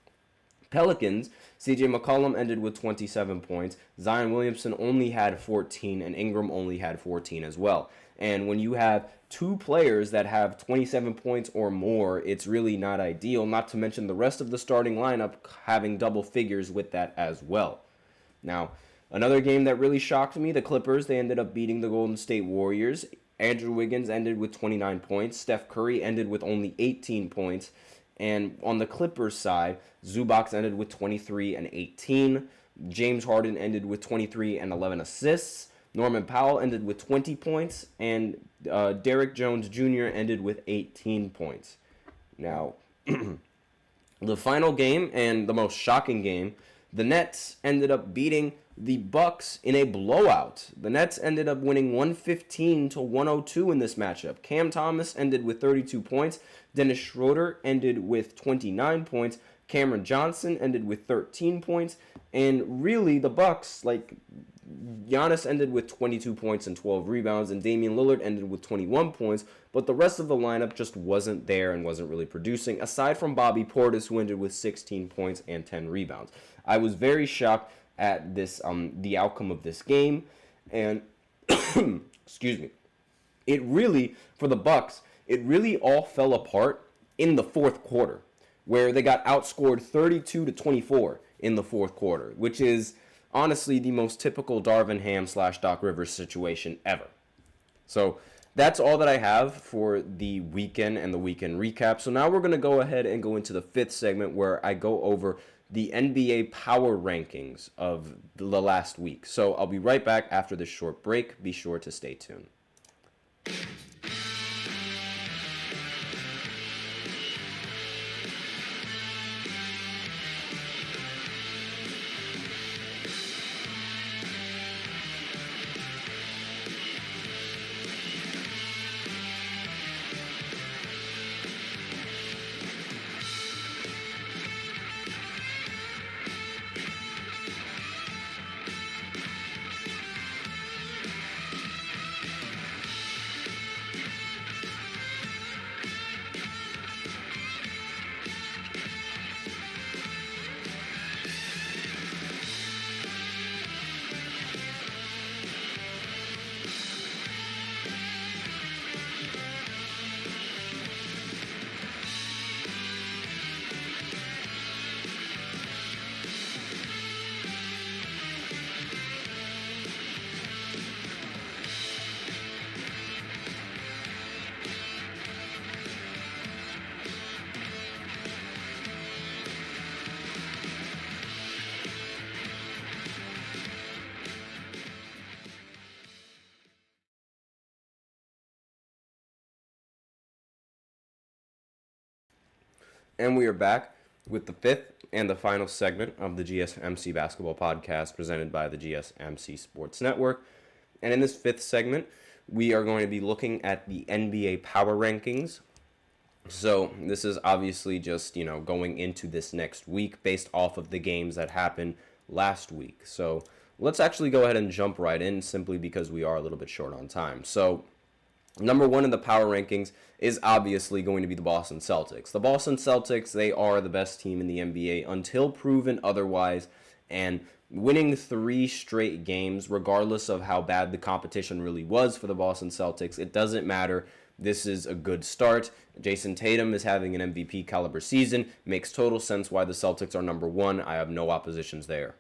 Pelicans, CJ McCollum ended with 27 points. Zion Williamson only had 14, and Ingram only had 14 as well. And when you have 2 players that have 27 points or more, it's really not ideal, not to mention the rest of the starting lineup having double figures with that as well. Now, another game that really shocked me, the Clippers, they ended up beating the Golden State Warriors. Andrew Wiggins ended with 29 points. Steph Curry ended with only 18 points. And on the Clippers side, Zubac ended with 23 and 18. James Harden ended with 23 and 11 assists. Norman Powell ended with 20 points, and Derrick Jones Jr. ended with 18 points. Now, the final game and the most shocking game, the Nets ended up beating the Bucks in a blowout. The Nets ended up winning 115-102 in this matchup. Cam Thomas ended with 32 points. Dennis Schroeder ended with 29 points. Cameron Johnson ended with 13 points. And really, the Bucks, Giannis ended with 22 points and 12 rebounds, and Damian Lillard ended with 21 points, but the rest of the lineup just wasn't there and wasn't really producing, aside from Bobby Portis, who ended with 16 points and 10 rebounds. I was very shocked at this, the outcome of this game, and excuse me, it really, for the Bucks, it really all fell apart in the fourth quarter, where they got outscored 32-24 in the fourth quarter, which is honestly the most typical Darvin Ham / Doc Rivers situation ever. So that's all that I have for the weekend and the weekend recap. So now we're going to go ahead and go into the fifth segment where I go over the NBA power rankings of the last week. So I'll be right back after this short break. Be sure to stay tuned. And we are back with the fifth and the final segment of the GSMC Basketball Podcast presented by the GSMC Sports Network. And in this fifth segment, we are going to be looking at the NBA power rankings. So this is obviously just, going into this next week based off of the games that happened last week. So let's actually go ahead and jump right in simply because we are a little bit short on time. So number one in the power rankings is obviously going to be the Boston Celtics. The Boston Celtics, they are the best team in the NBA until proven otherwise, and winning 3 straight games, regardless of how bad the competition really was for the Boston Celtics, it doesn't matter. This is a good start. Jason Tatum is having an MVP caliber season. Makes total sense why the Celtics are number one. I have no oppositions there.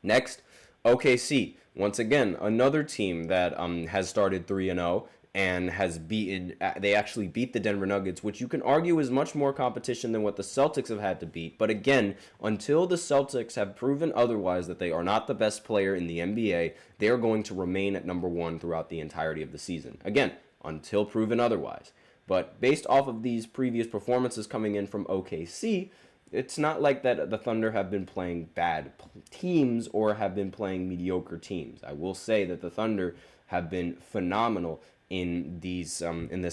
Next, OKC. Once again, another team that has started 3-0 and they actually beat the Denver Nuggets, which you can argue is much more competition than what the Celtics have had to beat. But again, until the Celtics have proven otherwise that they are not the best player in the NBA, they are going to remain at number one throughout the entirety of the season. Again, until proven otherwise. But based off of these previous performances coming in from OKC, it's not like that the Thunder have been playing bad teams or have been playing mediocre teams. I will say that the Thunder have been phenomenal in this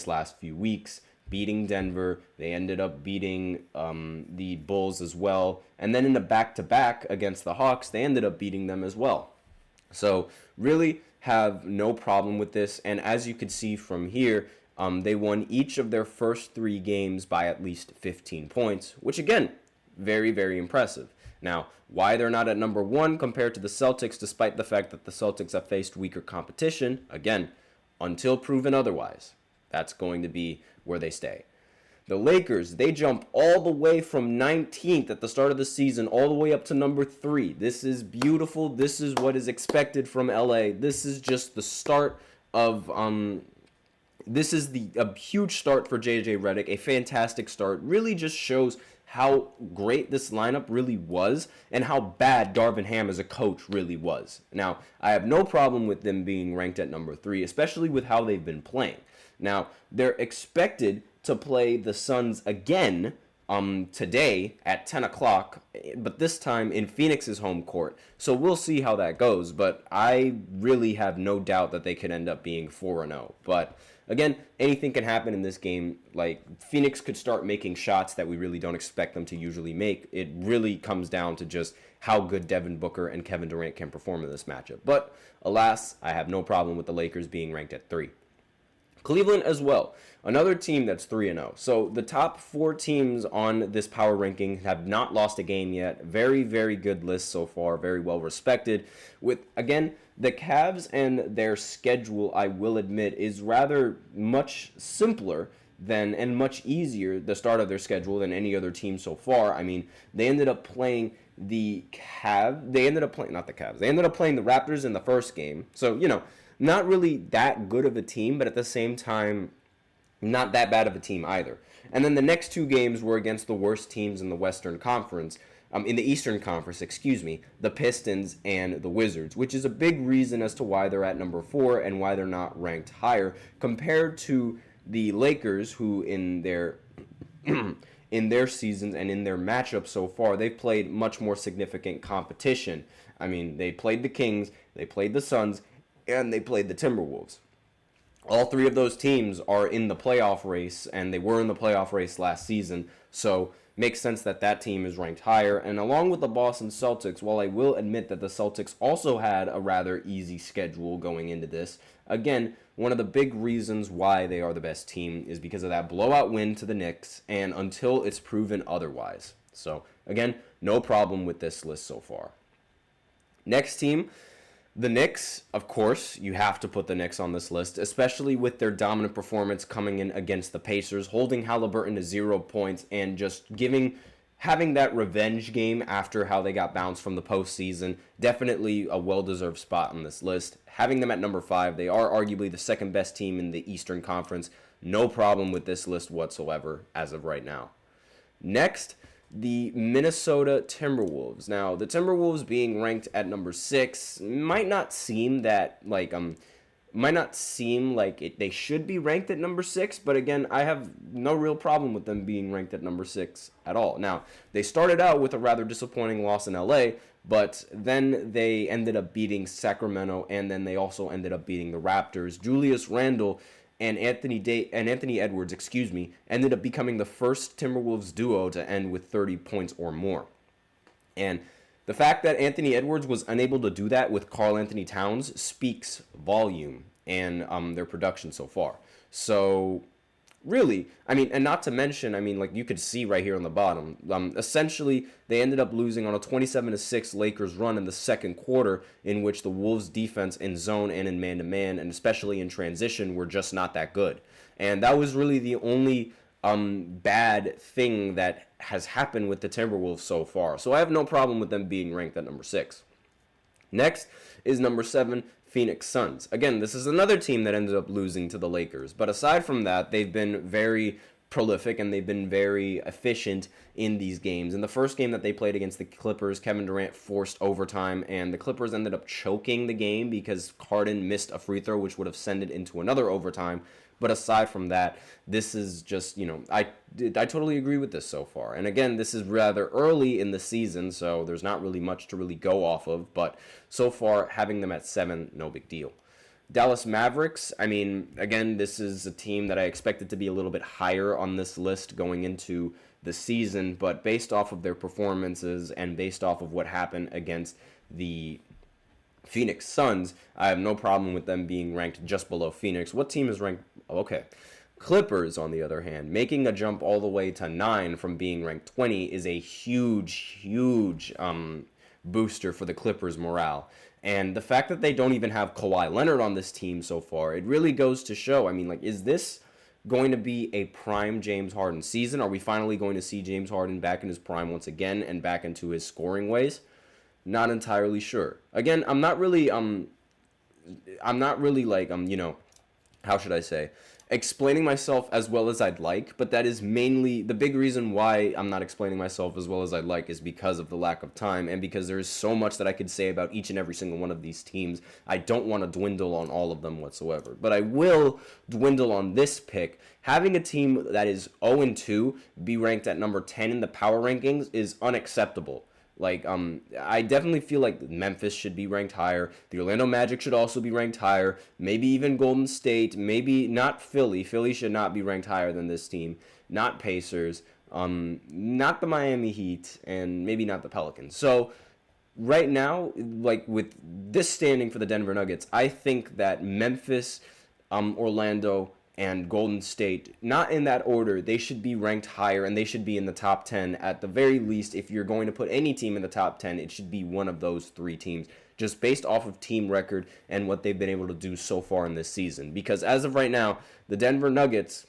last few weeks, beating Denver. They ended up beating the Bulls as well. And then in the back-to-back against the Hawks, they ended up beating them as well. So really have no problem with this. And as you can see from here, they won each of their first 3 games by at least 15 points, which again, very, very impressive. Now, why they're not at number one compared to the Celtics, despite the fact that the Celtics have faced weaker competition, again, until proven otherwise, that's going to be where they stay. The Lakers, they jump all the way from 19th at the start of the season all the way up to number 3. This is beautiful. This is what is expected from LA. This is just the start of this is a huge start for JJ Redick, a fantastic start. Really just shows how great this lineup really was and how bad Darvin Ham as a coach really was. Now, I have no problem with them being ranked at number 3, especially with how they've been playing. Now, they're expected to play the Suns again today at 10 o'clock, but this time in Phoenix's home court. So we'll see how that goes, but I really have no doubt that they could end up being 4-0. But again, anything can happen in this game. Like, Phoenix could start making shots that we really don't expect them to usually make. It really comes down to just how good Devin Booker and Kevin Durant can perform in this matchup. But alas, I have no problem with the Lakers being ranked at 3. Cleveland as well, another team that's 3-0. So the top 4 teams on this power ranking have not lost a game yet. Very, very good list so far, very well respected. With, again, The Cavs and their schedule, I will admit, is rather much simpler and much easier, the start of their schedule, than any other team so far. I mean, they ended up playing the Cavs. They ended up playing, not the Cavs. They ended up playing the Raptors in the first game. So, not really that good of a team, but at the same time, not that bad of a team either. And then the next two games were against the worst teams in the Western Conference. In the Eastern Conference, the Pistons and the Wizards, which is a big reason as to why they're at number 4 and why they're not ranked higher compared to the Lakers, who in their seasons and in their matchups so far, they've played much more significant competition. I mean, they played the Kings, they played the Suns, and they played the Timberwolves. All three of those teams are in the playoff race, and they were in the playoff race last season, so makes sense that team is ranked higher. And along with the Boston Celtics, while I will admit that the Celtics also had a rather easy schedule going into this, again, one of the big reasons why they are the best team is because of that blowout win to the Knicks, and until it's proven otherwise. So, again, no problem with this list so far. Next team, the Knicks. Of course, you have to put the Knicks on this list, especially with their dominant performance coming in against the Pacers, holding Halliburton to 0 points, and just having that revenge game after how they got bounced from the postseason. Definitely a well-deserved spot on this list. Having them at number 5, they are arguably the second best team in the Eastern Conference. No problem with this list whatsoever as of right now. Next, the Minnesota Timberwolves. Now, the Timberwolves being ranked at number 6 might not seem like they should be ranked at number 6, but again, I have no real problem with them being ranked at number 6 at all. Now, they started out with a rather disappointing loss in LA, but then they ended up beating Sacramento, and then they also ended up beating the Raptors. Julius Randle and Anthony Edwards, ended up becoming the first Timberwolves duo to end with 30 points or more. And the fact that Anthony Edwards was unable to do that with Karl Anthony Towns speaks volume and their production so far. So, really, and not to mention, like you could see right here on the bottom, essentially they ended up losing on a 27-6 Lakers run in the second quarter, in which the Wolves' defense in zone and in man-to-man, and especially in transition, were just not that good. And that was really the only bad thing that has happened with the Timberwolves so far. So I have no problem with them being ranked at number 6. Next is number 7, Phoenix Suns. Again, this is another team that ended up losing to the Lakers. But aside from that, they've been very prolific and they've been very efficient in these games. In the first game that they played against the Clippers, Kevin Durant forced overtime, and the Clippers ended up choking the game because Harden missed a free throw, which would have sent it into another overtime. But aside from that, this is just, I totally agree with this so far. And again, this is rather early in the season, so there's not really much to really go off of. But so far, having them at 7, no big deal. Dallas Mavericks, again, this is a team that I expected to be a little bit higher on this list going into the season. But based off of their performances and based off of what happened against the Phoenix Suns, I have no problem with them being ranked just below Phoenix. What team is ranked? Okay. Clippers, on the other hand, making a jump all the way to 9 from being ranked 20 is a huge booster for the Clippers' morale. And the fact that they don't even have Kawhi Leonard on this team so far, it really goes to show, is this going to be a prime James Harden season? Are we finally going to see James Harden back in his prime once again and back into his scoring ways? Not entirely sure. Again, I'm not really how should I say, explaining myself as well as I'd like, but that is mainly the big reason why I'm not explaining myself as well as I'd like is because of the lack of time and because there is so much that I could say about each and every single one of these teams. I don't want to dwindle on all of them whatsoever, but I will dwindle on this pick. Having a team that is 0-2 be ranked at number 10 in the power rankings is unacceptable. I definitely feel like Memphis should be ranked higher. The Orlando Magic should also be ranked higher. Maybe even Golden State. Maybe not Philly. Philly should not be ranked higher than this team. Not Pacers. Not the Miami Heat. And maybe not the Pelicans. So, right now, with this standing for the Denver Nuggets, I think that Memphis, Orlando, and Golden State, not in that order, they should be ranked higher and they should be in the top 10 at the very least. If you're going to put any team in the top 10, it should be one of those 3 teams, just based off of team record and what they've been able to do so far in this season. Because as of right now, the Denver Nuggets,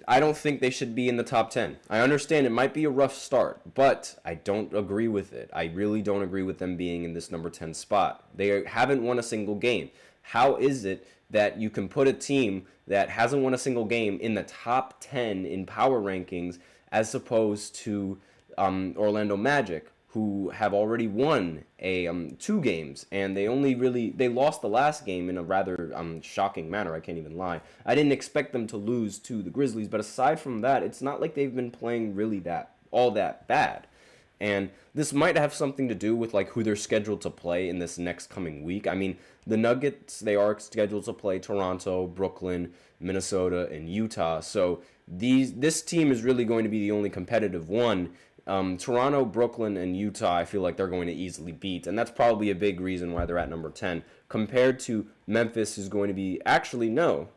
I don't think they should be in the top 10. I understand it might be a rough start, but I don't agree with it. I really don't agree with them being in this number 10 spot. They haven't won a single game. How is it that you can put a team that hasn't won a single game in the top 10 in power rankings as opposed to Orlando Magic, who have already won 2 games, and they lost the last game in a rather shocking manner. I can't even lie. I didn't expect them to lose to the Grizzlies, but aside from that, it's not like they've been playing really all that bad. And this might have something to do with like who they're scheduled to play in this next coming week. I mean, the Nuggets, they are scheduled to play Toronto, Brooklyn, Minnesota, and Utah. So this team is really going to be the only competitive one. Toronto, Brooklyn, and Utah, I feel like they're going to easily beat, and that's probably a big reason why they're at number 10, compared to Memphis, is going to be, actually, no,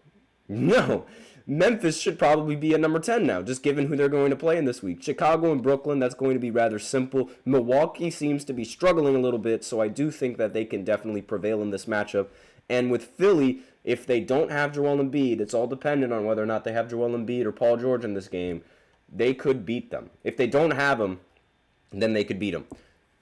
Memphis should probably be at number 10 now, just given who they're going to play in this week. Chicago and Brooklyn, that's going to be rather simple. Milwaukee seems to be struggling a little bit, so I do think that they can definitely prevail in this matchup, and with Philly, if they don't have Joel Embiid, it's all dependent on whether or not they have Joel Embiid or Paul George in this game. They could beat them. If they don't have them, then they could beat them.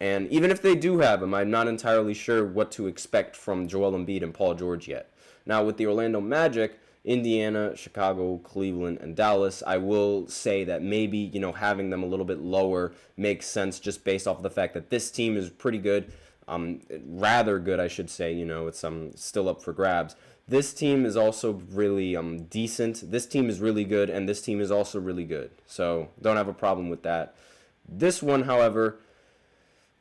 And even if they do have them, I'm not entirely sure what to expect from Joel Embiid and Paul George yet. Now, with the Orlando Magic, Indiana, Chicago, Cleveland, and Dallas, I will say that maybe, having them a little bit lower makes sense just based off of the fact that this team is pretty good, rather good, I should say. It's still up for grabs. This team is also really decent. This team is really good, and this team is also really good. So don't have a problem with that. This one, however,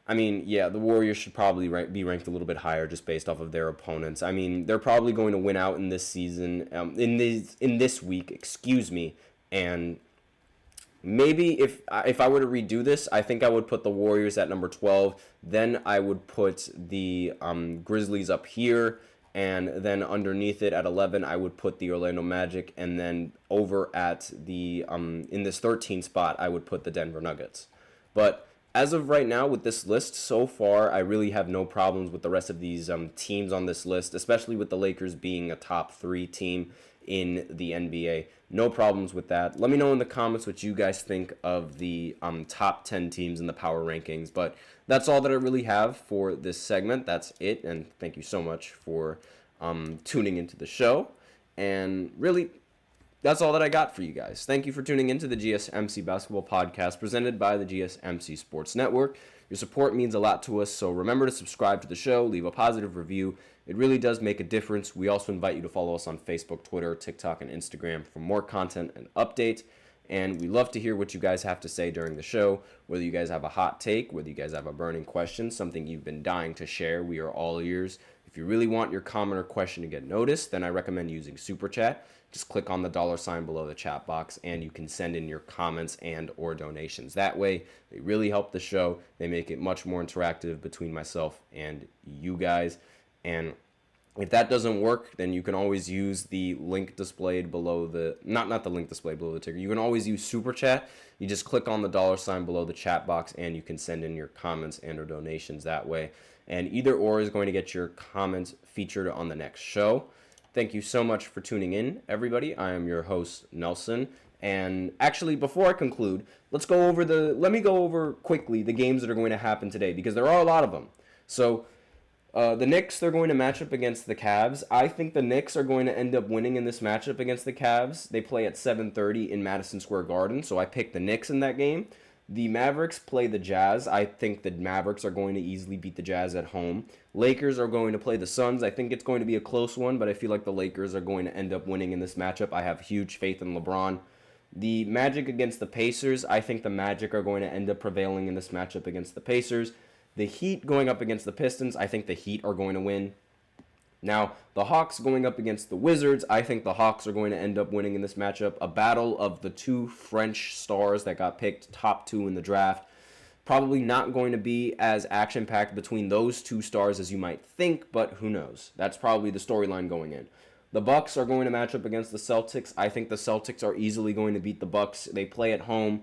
I mean, yeah, the Warriors should probably be ranked a little bit higher just based off of their opponents. I mean, they're probably going to win out in this season, in this week, excuse me. And maybe if I were to redo this, I think I would put the Warriors at number 12. Then I would put the Grizzlies up here. And then underneath it at 11, I would put the Orlando Magic. And then over at the, in this 13th spot, I would put the Denver Nuggets. But as of right now with this list, so far, I really have no problems with the rest of these teams on this list, especially with the Lakers being a top 3 team in the NBA. No problems with that. Let me know in the comments what you guys think of the top 10 teams in the power rankings. But that's all that I really have for this segment. That's it. And thank you so much for tuning into the show. And really, that's all that I got for you guys. Thank you for tuning into the GSMC Basketball Podcast presented by the GSMC Sports Network. Your support means a lot to us, so remember to subscribe to the show, leave a positive review. It really does make a difference. We also invite you to follow us on Facebook, Twitter, TikTok, and Instagram for more content and updates. And we love to hear what you guys have to say during the show, whether you guys have a hot take, whether you guys have a burning question, something you've been dying to share. We are all ears. If you really want your comment or question to get noticed, then I recommend using Super Chat. Just click on the $ below the chat box, and you can send in your comments and or donations. That way, they really help the show. They make it much more interactive between myself and you guys. And if that doesn't work, then you can always use the link displayed below the, not the link displayed below the ticker. You can always use Super Chat. You just click on the $ below the chat box, and you can send in your comments and or donations that way. And either or is going to get your comments featured on the next show. Thank you so much for tuning in, everybody. I am your host, Nelson. And actually, before I conclude, let me go over quickly the games that are going to happen today, because there are a lot of them. So, the Knicks, they're going to match up against the Cavs. I think the Knicks are going to end up winning in this matchup against the Cavs. They play at 7:30 in Madison Square Garden, so I picked the Knicks in that game. The Mavericks play the Jazz. I think the Mavericks are going to easily beat the Jazz at home. Lakers are going to play the Suns. I think it's going to be a close one, but I feel like the Lakers are going to end up winning in this matchup. I have huge faith in LeBron. The Magic against the Pacers. I think the Magic are going to end up prevailing in this matchup against the Pacers. The Heat going up against the Pistons. I think the Heat are going to win. Now, the Hawks going up against the Wizards. I think the Hawks are going to end up winning in this matchup. A battle of the 2 French stars that got picked top 2 in the draft. Probably not going to be as action-packed between those 2 stars as you might think, but who knows? That's probably the storyline going in. The Bucks are going to match up against the Celtics. I think the Celtics are easily going to beat the Bucks. They play at home,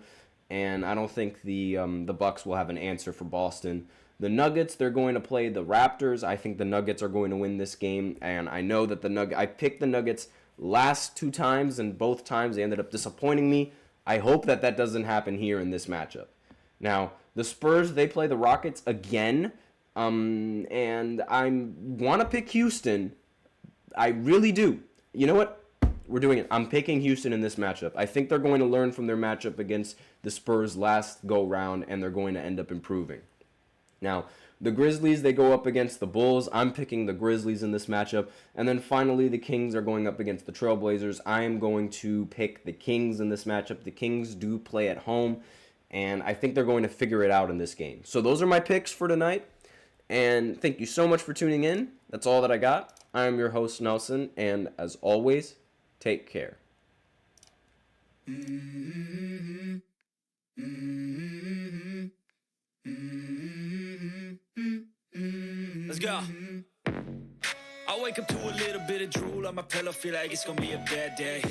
and I don't think the Bucks will have an answer for Boston. The Nuggets, they're going to play the Raptors. I think the Nuggets are going to win this game, and I know that I picked the Nuggets last 2 times, and both times they ended up disappointing me. I hope that doesn't happen here in this matchup. Now, the Spurs, they play the Rockets again, and I want to pick Houston. I really do. You know what? We're doing it. I'm picking Houston in this matchup. I think they're going to learn from their matchup against the Spurs last go-round, and they're going to end up improving. Now, the Grizzlies, they go up against the Bulls. I'm picking the Grizzlies in this matchup. And then finally, the Kings are going up against the Trailblazers. I am going to pick the Kings in this matchup. The Kings do play at home, and I think they're going to figure it out in this game. So those are my picks for tonight. And thank you so much for tuning in. That's all that I got. I am your host, Nelson, and as always, take care. Let's go. I wake up to a little bit of drool on my pillow, feel like it's gonna be a bad day.